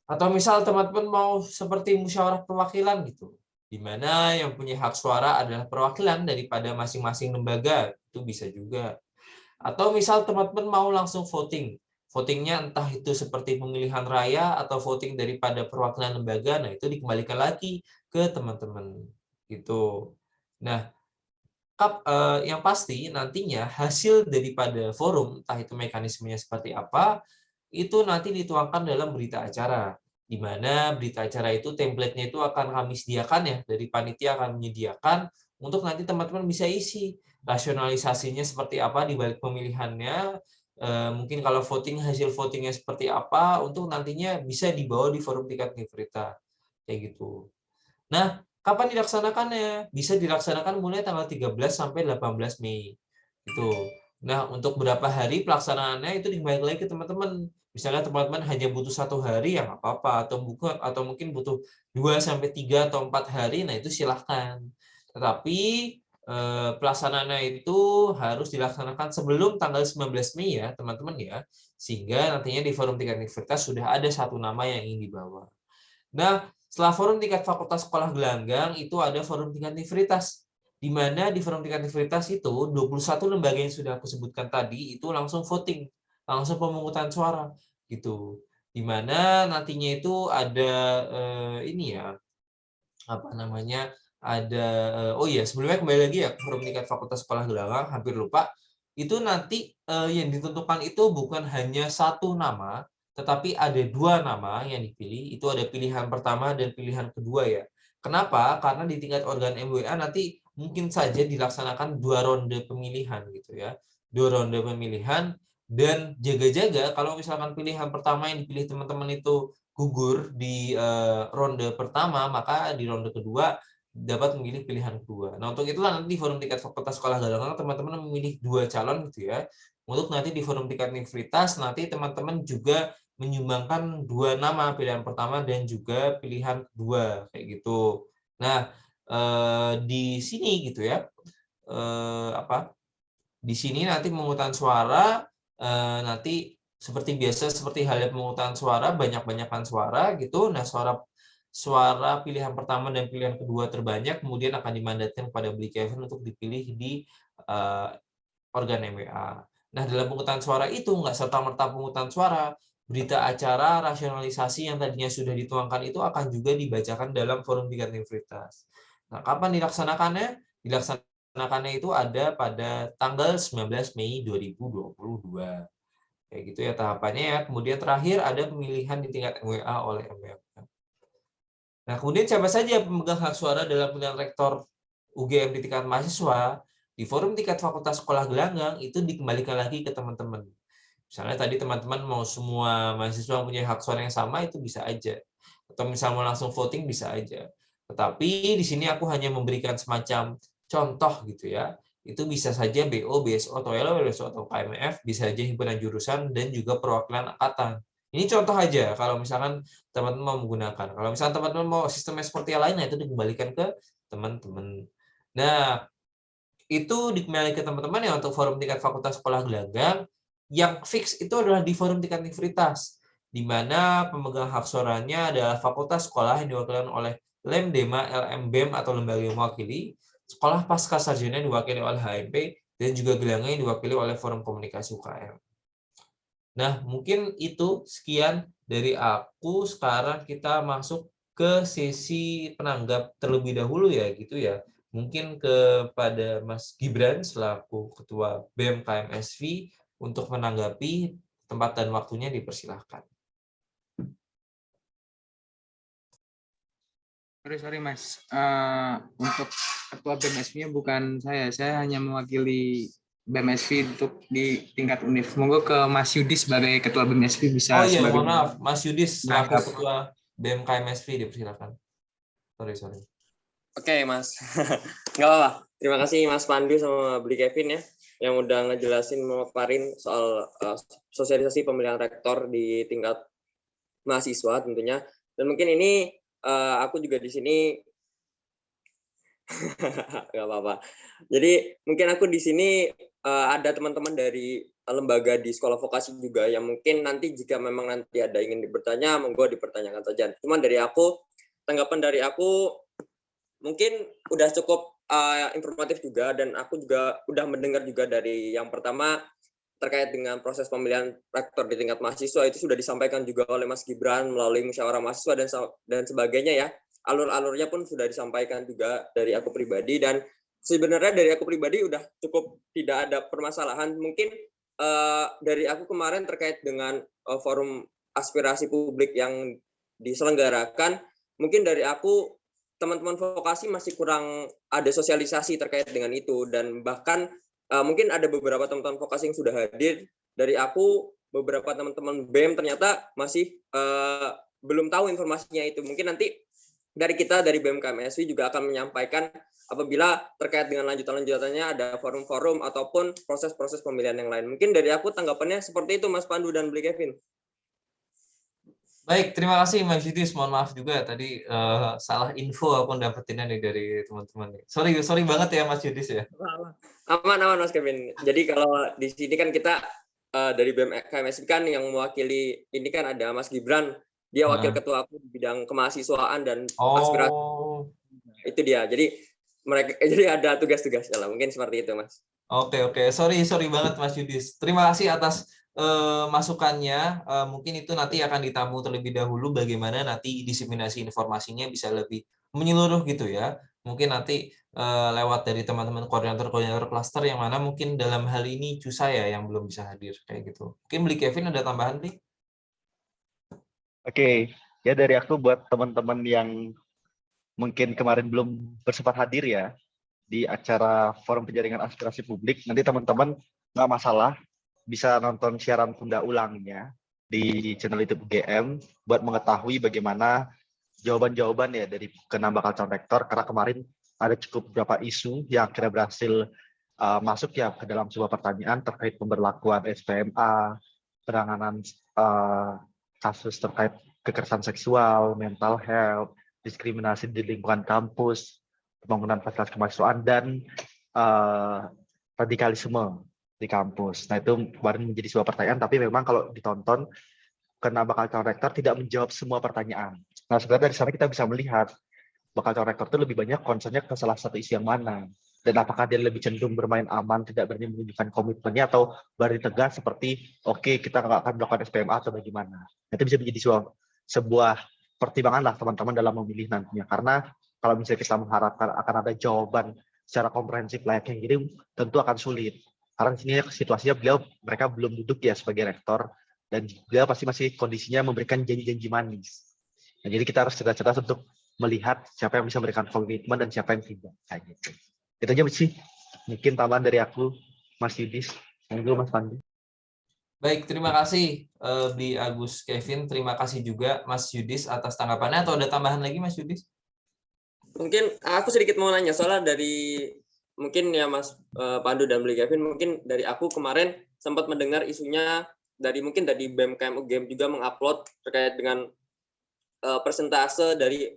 Speaker 2: Atau misal teman-teman mau seperti musyawarah perwakilan gitu, di mana yang punya hak suara adalah perwakilan daripada masing-masing lembaga, itu bisa juga. Atau misal teman-teman mau langsung voting, votingnya entah itu seperti pemilihan raya atau voting daripada perwakilan lembaga, nah itu dikembalikan lagi ke teman-teman gitu. Nah, yang pasti nantinya hasil daripada forum, entah itu mekanismenya seperti apa, itu nanti dituangkan dalam berita acara, di mana berita acara itu template-nya itu akan kami sediakan ya, dari panitia akan menyediakan untuk nanti teman-teman bisa isi rasionalisasinya seperti apa di balik pemilihannya, mungkin kalau voting hasil votingnya seperti apa untuk nantinya bisa dibawa di forum tingkat universitas kayak gitu. Nah, kapan dilaksanakannya? Bisa dilaksanakan mulai tanggal 13 sampai 18 Mei. Gitu. Nah, untuk berapa hari pelaksanaannya itu dikembali lagi ke teman-teman. Misalnya teman-teman hanya butuh 1 hari ya nggak apa-apa, atau mungkin butuh 2 sampai 3 atau 4 hari, nah itu silahkan. Tetapi pelaksanaannya itu harus dilaksanakan sebelum tanggal 19 Mei ya, teman-teman ya. Sehingga nantinya di forum tingkat universitas sudah ada satu nama yang ingin dibawa. Nah, setelah forum tingkat fakultas sekolah gelanggang, itu ada forum tingkat universitas. Di mana di forum tingkat universitas itu 21 lembaga yang sudah aku sebutkan tadi itu langsung voting, langsung pemungutan suara gitu. Di mana nantinya itu ada ini ya, apa namanya? Ada oh iya, sebelumnya kembali lagi ya ke forum tingkat fakultas sekolah gelanggang, hampir lupa. Itu nanti yang ditentukan itu bukan hanya satu nama, tetapi ada 2 nama yang dipilih. Itu ada pilihan pertama dan pilihan kedua ya. Kenapa? Karena di tingkat organ MWA nanti mungkin saja dilaksanakan 2 ronde pemilihan gitu ya. 2 ronde pemilihan, dan jaga-jaga kalau misalkan pilihan pertama yang dipilih teman-teman itu gugur di ronde pertama, maka di ronde kedua dapat memilih pilihan kedua. Nah, untuk itulah nanti di forum tingkat fakultas sekolah gelanggang teman-teman memilih 2 calon gitu ya. Untuk nanti di forum tingkat universitas nanti teman-teman juga menyumbangkan 2 nama, pilihan pertama dan juga pilihan kedua kayak gitu. Nah, di sini gitu ya. Di sini nanti pemungutan suara nanti seperti biasa, seperti halnya pemungutan suara, banyak-banyakan suara gitu. Nah, suara pilihan pertama dan pilihan kedua terbanyak kemudian akan dimandatkan kepada Beli Kevin untuk dipilih di organ MWA. Nah, dalam pemungutan suara itu nggak serta-merta pemungutan suara, berita acara rasionalisasi yang tadinya sudah dituangkan itu akan juga dibacakan dalam forum tingkat universitas. Nah, kapan dilaksanakannya? Dilaksanakannya itu ada pada tanggal 19 Mei 2022. Kayak gitu ya tahapannya ya. Kemudian terakhir ada pemilihan di tingkat MWA oleh MWA. Nah, kemudian siapa saja pemegang hak suara dalam pemilihan rektor UGM di tingkat mahasiswa? Di forum tingkat fakultas sekolah gelanggang itu dikembalikan lagi ke teman-teman. Misalnya tadi teman-teman mau semua mahasiswa punya hak suara yang sama, itu bisa aja. Atau misalnya mau langsung voting, bisa aja. Tetapi di sini aku hanya memberikan semacam contoh gitu ya. Itu bisa saja BO, BSO, atau LO, LSO, atau KMF, bisa aja himpunan jurusan, dan juga perwakilan angkatan. Ini contoh aja kalau misalkan teman-teman mau menggunakan. Kalau misalkan teman-teman mau sistemnya seperti yang lain, nah itu dikembalikan ke teman-teman. Nah, itu dikembalikan ke teman-teman ya untuk forum tingkat fakultas sekolah gelanggang. Yang fix itu adalah di forum tingkat universitas, di mana pemegang hak suaranya adalah fakultas sekolah yang diwakilkan oleh LEM, DEMA, LM, BEM atau lembaga yang mewakili, sekolah pasca sarjana yang diwakili oleh HMP, dan juga gelanggang yang diwakili oleh forum komunikasi UKM. Nah, mungkin itu sekian dari aku. Sekarang kita masuk ke sesi penanggap terlebih dahulu ya, gitu ya. Mungkin kepada Mas Gibran selaku Ketua BEM KMSV untuk menanggapi, tempat dan waktunya dipersilahkan.
Speaker 3: Sorry Mas, untuk Ketua BMSV-nya bukan saya hanya mewakili BMSV untuk di tingkat univ. Monggo ke Mas Yudi sebagai Ketua BMSV bisa
Speaker 2: Oh iya,
Speaker 3: sebagai
Speaker 2: mohon maaf, Mas Yudis selaku
Speaker 3: menangkap.
Speaker 2: Ketua BEM KMSV dipersilakan. Sorry.
Speaker 4: Oke, Mas. Nggak apa-apa. Terima kasih Mas Pandu sama Beli Kevin ya, yang udah ngejelasin, memaparin soal sosialisasi pemilihan rektor di tingkat mahasiswa tentunya. Dan mungkin ini aku juga di sini nggak apa-apa. Jadi mungkin aku di sini ada teman-teman dari lembaga di sekolah vokasi juga yang mungkin nanti jika memang nanti ada ingin bertanya, monggo dipertanyakan saja. Cuman dari aku, tanggapan dari aku mungkin udah cukup informatif juga, dan aku juga udah mendengar juga dari yang pertama terkait dengan proses pemilihan rektor di tingkat mahasiswa itu sudah disampaikan juga oleh Mas Gibran melalui musyawarah mahasiswa dan sebagainya ya. Alur-alurnya pun sudah disampaikan juga dari aku pribadi, dan sebenarnya dari aku pribadi udah cukup tidak ada permasalahan. Mungkin dari aku kemarin terkait dengan forum aspirasi publik yang diselenggarakan, mungkin dari aku teman-teman vokasi masih kurang ada sosialisasi terkait dengan itu, dan bahkan mungkin ada beberapa teman-teman vokasi yang sudah hadir. Dari aku, beberapa teman-teman BEM ternyata masih belum tahu informasinya itu. Mungkin nanti dari kita, dari BEM KMSW juga akan menyampaikan apabila terkait dengan lanjutan-lanjutannya ada forum-forum ataupun proses-proses pemilihan yang lain. Mungkin dari aku tanggapannya seperti itu, Mas Pandu dan Bli Kevin.
Speaker 2: Baik, terima kasih Mas Yudis. Mohon maaf juga tadi salah info aku dapetinnya nih dari teman-teman. Sorry banget ya Mas Yudis ya.
Speaker 4: Aman Mas Kevin. Jadi kalau di sini kan kita dari BEM KMSI kan yang mewakili ini kan ada Mas Gibran, dia wakil ketua aku di bidang kemahasiswaan dan aspirasi. Itu dia. Jadi mereka jadi ada tugas-tugasnya lah. Mungkin seperti itu, Mas.
Speaker 2: Oke. Sorry banget Mas Yudis. Terima kasih atas masukannya. Mungkin itu nanti akan ditamu terlebih dahulu bagaimana nanti diseminasi informasinya bisa lebih menyeluruh gitu ya. Mungkin nanti lewat dari teman-teman koordinator klaster yang mana mungkin dalam hal ini saya yang belum bisa hadir kayak gitu. Mungkin Bli Kevin ada tambahan, Bli?
Speaker 1: Oke, ya dari aku buat teman-teman yang mungkin kemarin belum bersempat hadir ya di acara forum penjaringan aspirasi publik, nanti teman-teman nggak masalah bisa nonton siaran tunda ulangnya di channel YouTube UGM buat mengetahui bagaimana jawaban-jawaban ya dari keenam bakal calon rektor, karena kemarin ada cukup beberapa isu yang akhirnya berhasil masuk ya ke dalam sebuah pertanyaan terkait pemberlakuan SPMA, penanganan kasus terkait kekerasan seksual, mental health, diskriminasi di lingkungan kampus, pembangunan fasilitas kemahasiswaan, dan radikalisme di kampus. Nah itu kemarin menjadi sebuah pertanyaan, tapi memang kalau ditonton, karena bakal calon rektor tidak menjawab semua pertanyaan. Nah sebenarnya dari sana kita bisa melihat bakal calon rektor itu lebih banyak concernnya ke salah satu isu yang mana, dan apakah dia lebih cenderung bermain aman, tidak berani menunjukkan komitmennya, atau berani tegas seperti oke, kita nggak akan melakukan SPMA atau bagaimana. Itu bisa menjadi sebuah pertimbangan lah teman-teman dalam memilih nantinya, karena kalau misalnya kita mengharapkan akan ada jawaban secara komprehensif layaknya gini, tentu akan sulit. Karena di sini situasinya mereka belum duduk ya sebagai rektor, dan beliau pasti masih kondisinya memberikan janji-janji manis. Nah, jadi kita harus cerdas-cerdas untuk melihat siapa yang bisa memberikan komitmen dan siapa yang tidak. Kayak gitu. Itu aja sih. Mungkin tambahan dari aku, Mas Yudis. Monggo Mas Pandu.
Speaker 2: Baik, terima kasih Bli Agus Kevin. Terima kasih juga Mas Yudis atas tanggapannya. Atau ada tambahan lagi Mas Yudis?
Speaker 4: Mungkin aku sedikit mau nanya, soalnya dari mungkin ya Mas Pandu dan Bli Kevin, mungkin dari aku kemarin sempat mendengar isunya mungkin dari BEM KM UGM juga mengupload terkait dengan persentase dari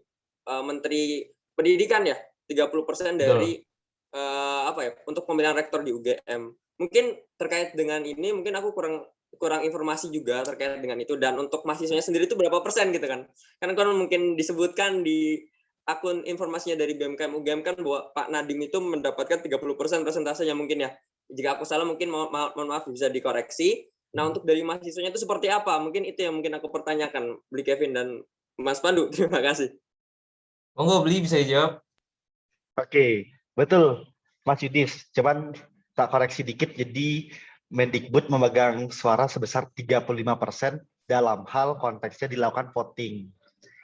Speaker 4: Menteri Pendidikan ya, 30% dari untuk pemilihan rektor di UGM. Mungkin terkait dengan ini mungkin aku kurang informasi juga terkait dengan itu, dan untuk mahasiswanya sendiri itu berapa persen gitu kan. Karena kan mungkin disebutkan di akun informasinya dari BMKM UGM kan bahwa Pak Nadiem itu mendapatkan 30% persentasenya mungkin ya. Jika aku salah mungkin mohon maaf bisa dikoreksi. Nah, untuk dari mahasiswanya itu seperti apa? Mungkin itu yang mungkin aku pertanyakan, Bli Kevin dan Mas Pandu. Terima kasih.
Speaker 2: Monggo Bli bisa dijawab.
Speaker 1: Oke, betul Mas Yudis. Cuman tak koreksi dikit, jadi Mendikbud memegang suara sebesar 35% dalam hal konteksnya dilakukan voting.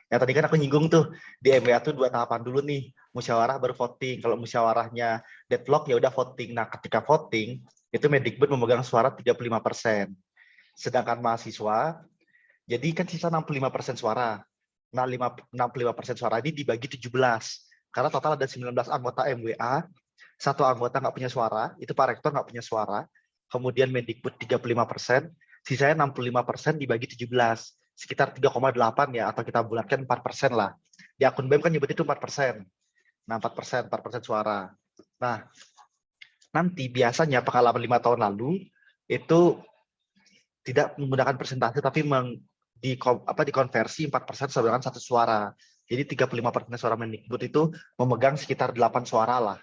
Speaker 1: Ya tadi kan aku nyinggung tuh, di MWA tuh 2 tahapan dulu nih, musyawarah baru voting. Kalau musyawarahnya deadlock ya udah voting. Nah ketika voting, itu Mendikbud memegang suara 35%. Sedangkan mahasiswa, jadi kan sisa 65% suara. Nah 65% suara ini dibagi 17. Karena total ada 19 anggota MWA, 1 anggota nggak punya suara, itu Pak Rektor nggak punya suara. Kemudian Mendikbud 35%, sisanya 65% dibagi 17. sekitar 3,8 ya, atau kita bulatkan 4% lah. Di akun BEM kan nyebut itu 4%. Nah, 4% suara. Nah, nanti biasanya pengalaman 5 tahun lalu itu tidak menggunakan persentase tapi dikonversi 4% sama dengan 1 suara. Jadi 35% suara Mendikbud itu memegang sekitar 8 suara lah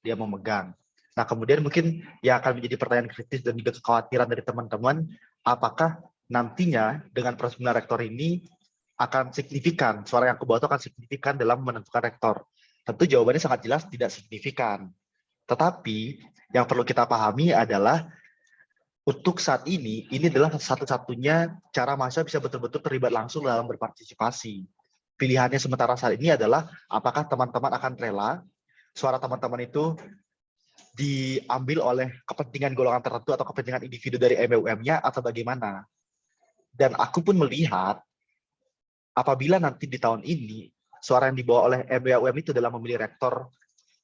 Speaker 1: dia memegang. Nah, kemudian mungkin yang akan menjadi pertanyaan kritis dan juga kekhawatiran dari teman-teman, apakah nantinya dengan proses pemilihan rektor ini akan signifikan, suara yang aku bawa itu akan signifikan dalam menentukan rektor? Tentu jawabannya sangat jelas tidak signifikan. Tetapi yang perlu kita pahami adalah untuk saat ini adalah satu-satunya cara mahasiswa bisa betul-betul terlibat langsung dalam berpartisipasi. Pilihannya sementara saat ini adalah apakah teman-teman akan rela suara teman-teman itu diambil oleh kepentingan golongan tertentu atau kepentingan individu dari MEUM-nya atau bagaimana. Dan aku pun melihat apabila nanti di tahun ini suara yang dibawa oleh MEUM itu dalam memilih rektor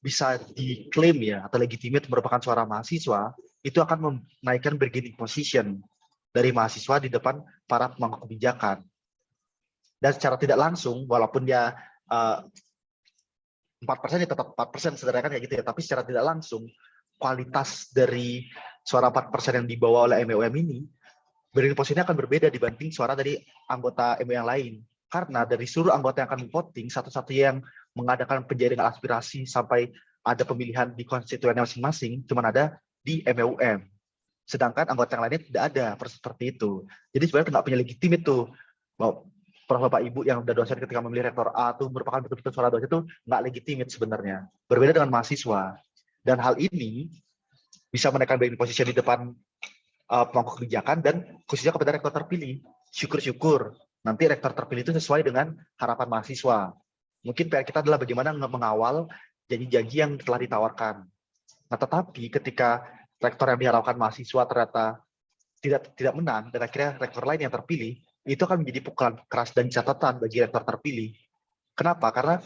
Speaker 1: bisa diklaim ya atau legitimate merupakan suara mahasiswa, itu akan menaikkan bargaining position dari mahasiswa di depan para pemangku kebijakan. Dan secara tidak langsung, walaupun dia 4% ya tetap 4% sederhana kayak gitu ya, tapi secara tidak langsung kualitas dari suara 4% yang dibawa oleh MEUM ini bargaining position-nya akan berbeda dibanding suara dari anggota MEUM yang lain. Karena dari seluruh anggota yang akan voting, satu-satunya yang mengadakan penjaringan aspirasi sampai ada pemilihan di konstituennya masing-masing cuma ada di MEUM. Sedangkan anggota yang lainnya tidak ada seperti itu. Jadi sebenarnya nggak punya legitim itu. Bapak Ibu yang udah dosen ketika memilih rektor A itu merupakan betul-betul suara dosen itu nggak legitimate sebenarnya. Berbeda dengan mahasiswa. Dan hal ini bisa menaikkan bargaining position di depan pemangku kebijakan dan khususnya kepada rektor terpilih. Syukur-syukur nanti rektor terpilih itu sesuai dengan harapan mahasiswa. Mungkin PR kita adalah bagaimana mengawal janji-janji yang telah ditawarkan. Nah, tetapi ketika rektor yang diharapkan mahasiswa ternyata tidak menang dan akhirnya rektor lain yang terpilih, itu akan menjadi pukulan keras dan catatan bagi rektor terpilih. Kenapa? Karena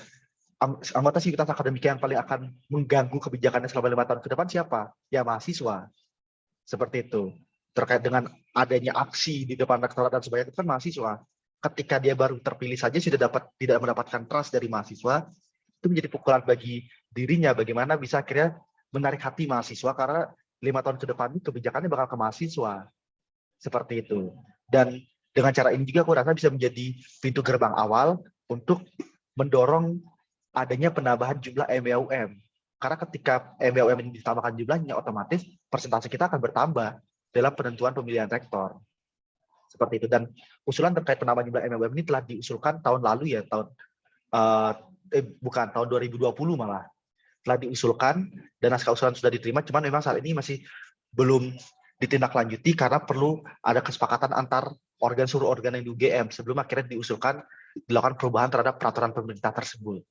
Speaker 1: anggota sivitas akademika yang paling akan mengganggu kebijakannya selama 5 tahun ke depan siapa? Ya mahasiswa. Seperti itu. Terkait dengan adanya aksi di depan rektorat dan sebagainya, itu kan mahasiswa. Ketika dia baru terpilih saja sudah tidak mendapatkan trust dari mahasiswa, itu menjadi pukulan bagi dirinya bagaimana bisa akhirnya menarik hati mahasiswa karena 5 tahun ke depan kebijakannya bakal ke mahasiswa. Seperti itu. Dan dengan cara ini juga aku rasa bisa menjadi pintu gerbang awal untuk mendorong adanya penambahan jumlah MEUM. Karena ketika MEUM ini ditambahkan jumlahnya, otomatis persentase kita akan bertambah dalam penentuan pemilihan rektor. Seperti itu. Dan usulan terkait penambahan jumlah MEUM ini telah diusulkan tahun lalu ya, tahun 2020 malah. Telah diusulkan dan naskah usulan sudah diterima, cuman memang saat ini masih belum ditindaklanjuti karena perlu ada kesepakatan antar seluruh organ yang di UGM sebelum akhirnya dilakukan perubahan terhadap peraturan pemerintah tersebut.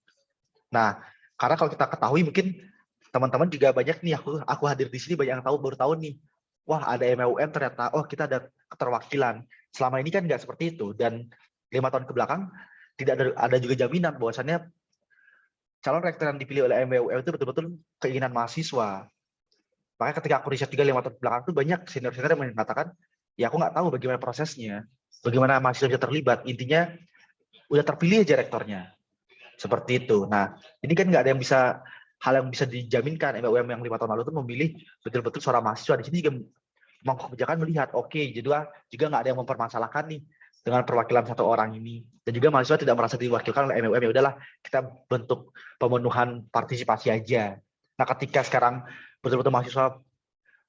Speaker 1: Nah, karena kalau kita ketahui mungkin teman-teman juga banyak nih, aku hadir di sini banyak yang baru tahu nih, wah ada MEUM ternyata, oh kita ada keterwakilan. Selama ini kan nggak seperti itu, dan 5 tahun ke belakang tidak ada juga jaminan bahwasannya calon rektor yang dipilih oleh MEUM itu betul-betul keinginan mahasiswa. Makanya ketika aku riset 3-5 tahun ke belakang itu banyak senior-senior yang mengatakan, ya aku nggak tahu bagaimana prosesnya, bagaimana mahasiswa bisa terlibat, intinya udah terpilih aja rektornya. Seperti itu. Nah, ini kan nggak ada yang bisa, hal yang bisa dijaminkan MEUM yang 5 tahun lalu itu memilih betul-betul suara mahasiswa. Di sini juga pemangku kebijakan melihat, oke, juga nggak ada yang mempermasalahkan nih dengan perwakilan satu orang ini. Dan juga mahasiswa tidak merasa diwakilkan oleh MEUM, ya udahlah kita bentuk pemenuhan partisipasi aja. Nah, ketika sekarang betul-betul mahasiswa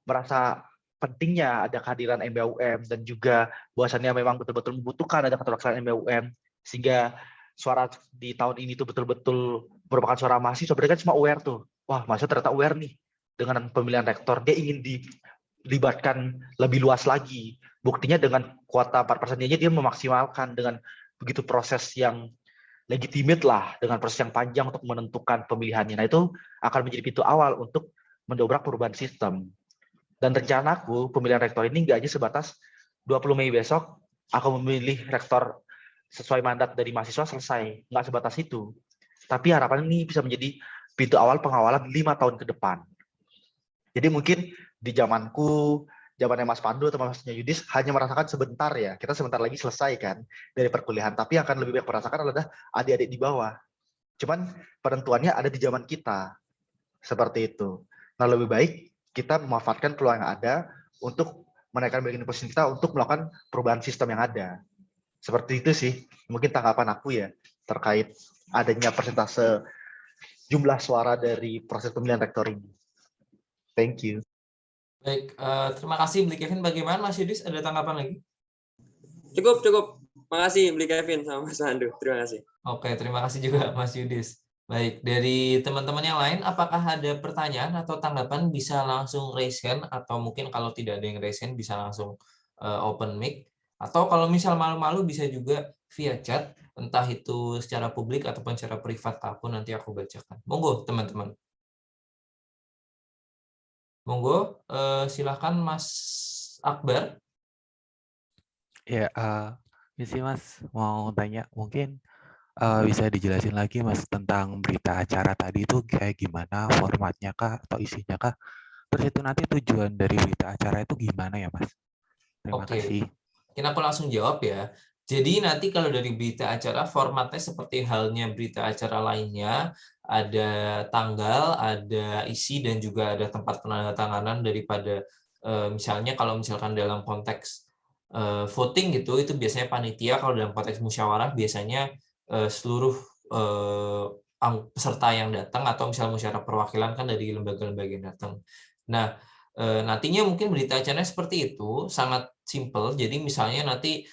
Speaker 1: merasa pentingnya ada kehadiran MEUM dan juga bahwasannya memang betul-betul membutuhkan ada keterwakilan MEUM, sehingga suara di tahun ini tuh betul-betul merupakan suara mahasiswa. Mereka cuma aware tuh, wah mahasiswa ternyata aware nih dengan pemilihan rektor, dia ingin dilibatkan lebih luas lagi. Buktinya dengan kuota 4% dia memaksimalkan dengan begitu proses yang legitimate lah, dengan proses yang panjang untuk menentukan pemilihannya. Nah itu akan menjadi pintu awal untuk mendobrak perubahan sistem. Dan rencanaku pemilihan rektor ini nggak hanya sebatas 20 Mei besok aku memilih rektor sesuai mandat dari mahasiswa selesai, nggak sebatas itu. Tapi harapan ini bisa menjadi pintu awal pengawalan 5 tahun ke depan. Jadi mungkin di zamanku, zamannya Mas Pandu atau Masnya Yudis hanya merasakan sebentar ya. Kita sebentar lagi selesai kan dari perkuliahan. Tapi yang akan lebih banyak merasakan adalah adik-adik di bawah. Cuman penentuannya ada di zaman kita. Seperti itu. Nah, lebih baik kita memanfaatkan peluang yang ada untuk menaikkan bargaining position kita untuk melakukan perubahan sistem yang ada. Seperti itu sih. Mungkin tanggapan aku ya terkait adanya persentase jumlah suara dari proses pemilihan rektor ini. Thank you.
Speaker 2: Baik, terima kasih Bli Kevin. Bagaimana Mas Yudis? Ada tanggapan lagi?
Speaker 4: Cukup. Makasih Bli Kevin sama Mas Pandu. Terima kasih.
Speaker 2: Oke, terima kasih juga Mas Yudis. Baik, dari teman-teman yang lain, apakah ada pertanyaan atau tanggapan bisa langsung raise hand, atau mungkin kalau tidak ada yang raise hand bisa langsung open mic, atau kalau misal malu-malu bisa juga via chat, entah itu secara publik ataupun secara privat aku nanti aku bacakan. Monggo teman-teman. Monggo, silakan Mas Akbar.
Speaker 5: Ya, sih Mas mau tanya, mungkin bisa dijelasin lagi Mas tentang berita acara tadi itu kayak gimana formatnya kah atau isinya kah? Terus itu nanti tujuan dari berita acara itu gimana ya Mas? Terima kasih.
Speaker 2: Mungkin aku langsung jawab ya. Jadi nanti kalau dari berita acara formatnya seperti halnya berita acara lainnya, ada tanggal, ada isi, dan juga ada tempat penandatanganan daripada misalnya kalau misalkan dalam konteks voting gitu, itu biasanya panitia. Kalau dalam konteks musyawarah biasanya seluruh peserta yang datang, atau misalnya musyawarah perwakilan kan dari lembaga-lembaga yang datang. Nah, nantinya mungkin berita acaranya seperti itu, sangat simple. Jadi misalnya nanti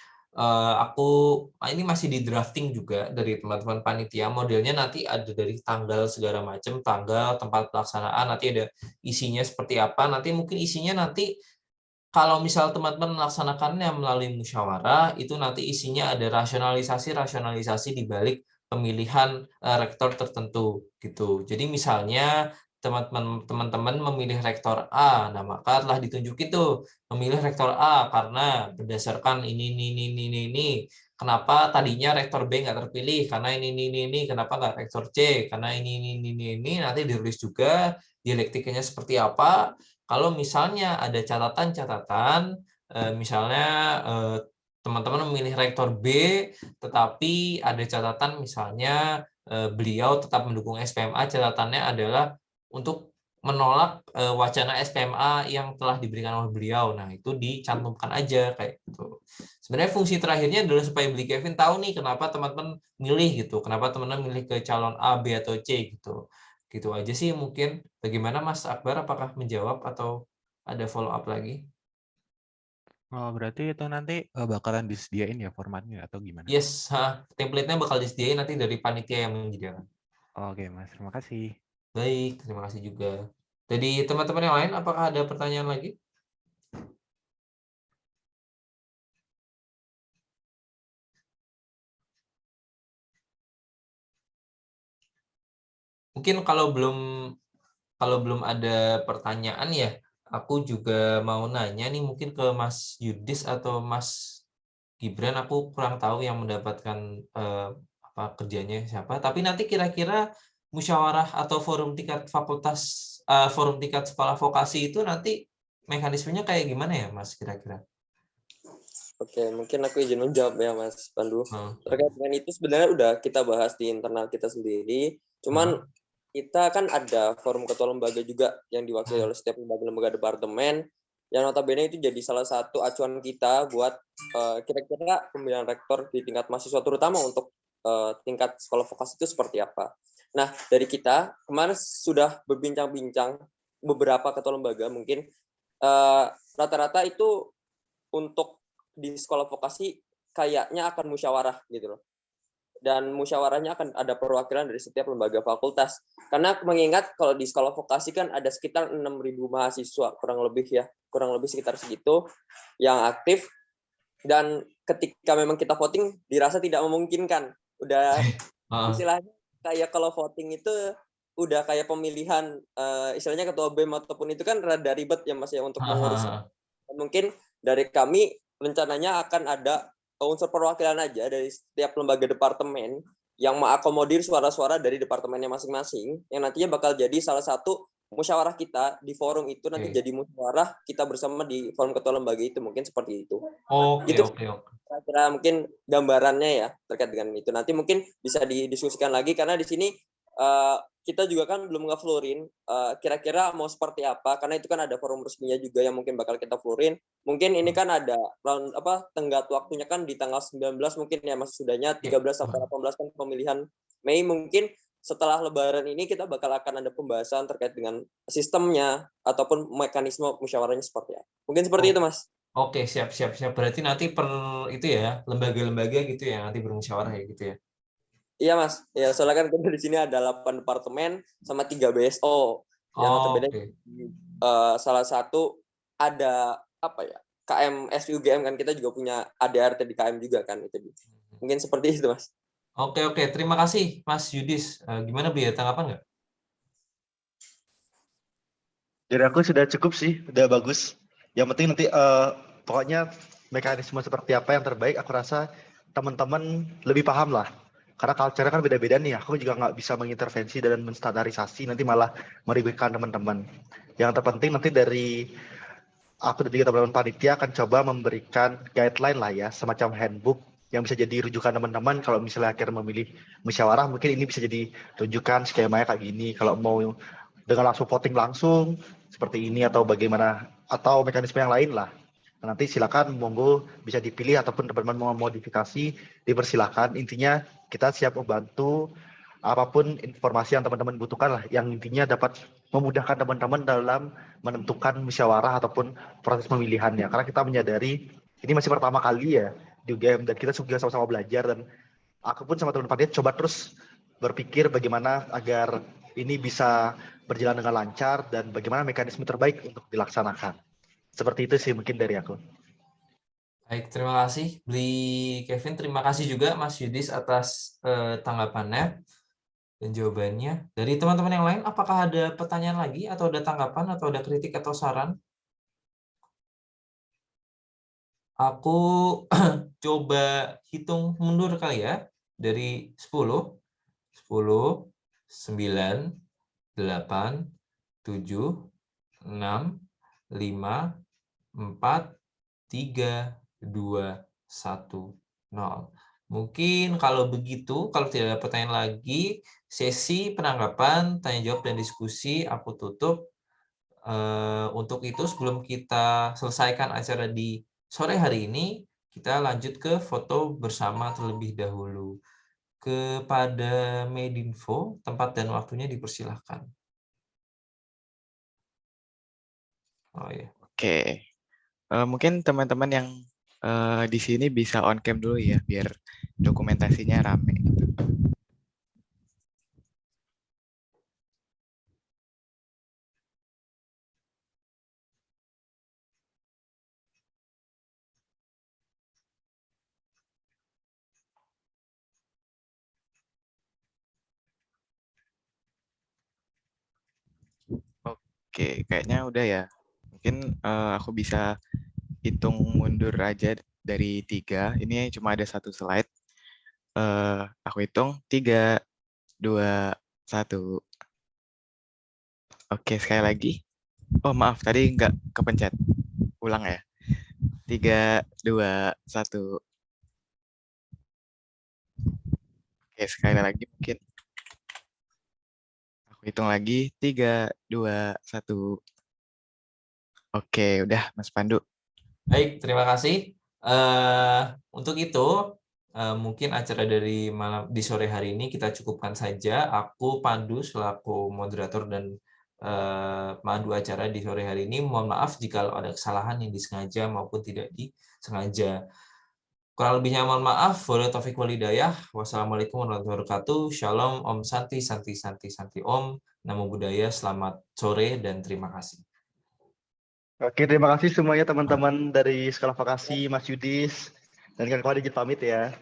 Speaker 2: ini masih di drafting juga dari teman-teman panitia. Modelnya nanti ada dari tanggal segala macam, tanggal, tempat pelaksanaan, nanti ada isinya seperti apa. Nanti mungkin isinya nanti kalau misal teman-teman melaksanakannya melalui musyawarah, itu nanti isinya ada rasionalisasi di balik pemilihan rektor tertentu gitu. Jadi misalnya teman-teman memilih rektor A, nah maka telah ditunjuk itu memilih rektor A karena berdasarkan ini. Kenapa tadinya rektor B nggak terpilih? Karena ini. Kenapa nggak rektor C? Karena ini. Nanti ditulis juga dialektikanya seperti apa. Kalau misalnya ada catatan-catatan, misalnya teman-teman memilih rektor B, tetapi ada catatan misalnya beliau tetap mendukung SPMA, catatannya adalah untuk menolak wacana SPMA yang telah diberikan oleh beliau. Nah, itu dicantumkan aja kayak gitu. Sebenarnya fungsi terakhirnya adalah supaya Bli Kevin tahu nih kenapa teman-teman milih gitu, kenapa teman-teman milih ke calon A, B, atau C gitu. Gitu aja sih mungkin. Bagaimana Mas Akbar, apakah menjawab atau ada follow up lagi?
Speaker 5: Oh, berarti itu nanti bakalan disediain ya formatnya atau gimana?
Speaker 2: Yes, template-nya bakal disediain nanti dari panitia yang menyediakan.
Speaker 5: Oke Mas, terima kasih.
Speaker 2: Baik, terima kasih juga. Jadi teman-teman yang lain, apakah ada pertanyaan lagi? Mungkin kalau belum ada pertanyaan ya, aku juga mau nanya nih mungkin ke Mas Yudis atau Mas Gibran. Aku kurang tahu yang mendapatkan kerjanya siapa. Tapi nanti kira-kira musyawarah atau forum tingkat fakultas, forum tingkat sekolah vokasi itu nanti mekanismenya kayak gimana ya Mas kira-kira?
Speaker 4: Oke, mungkin aku izin menjawab ya Mas Pandu. Terkait dengan itu sebenarnya udah kita bahas di internal kita sendiri. Cuman kita kan ada forum ketua lembaga juga yang diwakili oleh setiap lembaga departemen, yang notabene itu jadi salah satu acuan kita buat kira-kira pemilihan rektor di tingkat mahasiswa, terutama untuk tingkat sekolah vokasi itu seperti apa. Nah, dari kita kemarin sudah berbincang-bincang beberapa ketua lembaga, mungkin rata-rata itu untuk di sekolah vokasi kayaknya akan musyawarah gitu loh. Dan musyawarahnya akan ada perwakilan dari setiap lembaga fakultas. Karena mengingat kalau di sekolah vokasi kan ada sekitar 6.000 mahasiswa, kurang lebih sekitar segitu yang aktif. Dan ketika memang kita voting dirasa tidak memungkinkan. Udah istilahnya kayak kalau voting itu udah kayak pemilihan istilahnya ketua BEM ataupun itu kan rada ribet ya Mas ya untuk mengurus. Mungkin dari kami rencananya akan ada unsur perwakilan aja dari setiap lembaga departemen yang mengakomodir suara-suara dari departemennya masing-masing, yang nantinya bakal jadi salah satu musyawarah kita di forum itu nanti
Speaker 2: Oke.
Speaker 4: jadi musyawarah kita bersama di forum ketua lembaga itu, mungkin seperti itu.
Speaker 2: Oke,
Speaker 4: Gitu
Speaker 2: oke, oke.
Speaker 4: kira-kira mungkin gambarannya ya terkait dengan itu. Nanti mungkin bisa didiskusikan lagi karena di sini kita juga kan belum nge-florin kira-kira mau seperti apa, karena itu kan ada forum resminya juga yang mungkin bakal kita florin. Mungkin ini kan ada round tenggat waktunya kan di tanggal 19 mungkin ya Mas, sudahnya 13 sampai 18 kan pemilihan Mei. Mungkin setelah lebaran ini kita bakal akan ada pembahasan terkait dengan sistemnya ataupun mekanisme musyawarahnya seperti apa. Mungkin seperti itu Mas.
Speaker 2: Oke, siap. Berarti nanti per itu ya, lembaga-lembaga gitu ya, nanti bermusyawarah ya gitu ya.
Speaker 4: Iya Mas, ya soalnya kan kita di sini ada 8 departemen sama 3 BSO. Yang notabene
Speaker 2: Oke.
Speaker 4: salah satu ada KM SUGM kan, kita juga punya ADRT di KM juga kan itu. Mungkin seperti itu Mas.
Speaker 2: Oke. Terima kasih, Mas Yudis. Gimana Bu ya, tanggapan nggak?
Speaker 1: Dari aku sudah cukup sih, udah bagus. Yang penting nanti pokoknya mekanisme seperti apa yang terbaik, aku rasa teman-teman lebih paham lah. Karena culture-nya kan beda-beda nih, aku juga nggak bisa mengintervensi dan menstandarisasi, nanti malah meribetkan teman-teman. Yang terpenting nanti dari aku dan juga teman-teman panitia akan coba memberikan guideline lah ya, semacam handbook yang bisa jadi rujukan teman-teman kalau misalnya akhirnya memilih musyawarah, mungkin ini bisa jadi rujukan skemanya kayak gini. Kalau mau dengan langsung voting langsung seperti ini atau bagaimana atau mekanisme yang lain lah. Nanti silakan monggo bisa dipilih ataupun teman-teman mau modifikasi dipersilakan. Intinya kita siap membantu apapun informasi yang teman-teman butuhkan lah, yang intinya dapat memudahkan teman-teman dalam menentukan musyawarah ataupun proses pemilihannya. Karena kita menyadari ini masih pertama kali ya di UGM dan kita juga sama-sama belajar, dan aku pun sama teman-teman panitia coba terus berpikir bagaimana agar ini bisa berjalan dengan lancar dan bagaimana mekanisme terbaik untuk dilaksanakan. Seperti itu sih mungkin dari aku.
Speaker 2: Baik, terima kasih Bli Kevin. Terima kasih juga Mas Yudis atas tanggapannya dan jawabannya. Dari teman-teman yang lain, apakah ada pertanyaan lagi atau ada tanggapan atau ada kritik atau saran? Aku coba hitung mundur kali ya, dari 10, 9, 8, 7, 6, 5, 4, 3, 2, 1, 0. Mungkin kalau begitu, kalau tidak ada pertanyaan lagi, sesi penanggapan, tanya jawab, dan diskusi aku tutup. Untuk itu, sebelum kita selesaikan acara di sore hari ini, kita lanjut ke foto bersama terlebih dahulu. Kepada Medinfo, tempat dan waktunya dipersilahkan. Oh ya.
Speaker 6: Oke, mungkin teman-teman yang di sini bisa on cam dulu ya, biar dokumentasinya rame. Oke, kayaknya udah ya. Mungkin aku bisa hitung mundur aja dari 3. Ini cuma ada 1 slide. Aku hitung 3, 2, 1. Oke, sekali lagi. Oh maaf, tadi nggak kepencet. Ulang ya. 3, 2, 1. Oke, sekali lagi mungkin. Aku hitung lagi. 3, 2, 1. Oke, udah Mas Pandu.
Speaker 2: Baik, terima kasih. Untuk itu, mungkin acara dari malam di sore hari ini kita cukupkan saja. Aku Pandu selaku moderator dan pemandu acara di sore hari ini. Mohon maaf jika ada kesalahan yang disengaja maupun tidak disengaja. Kurang lebihnya mohon maaf. Wabillahi taufiq wal hidayah. Wassalamualaikum warahmatullahi wabarakatuh. Shalom, Om Santi, Santi, Santi, Santi, Om. Namo Buddhaya, selamat sore dan terima kasih.
Speaker 1: Oke, terima kasih semuanya teman-teman dari Sekolah Vokasi, Mas Yudis, dan kawan-kawan izin pamit ya.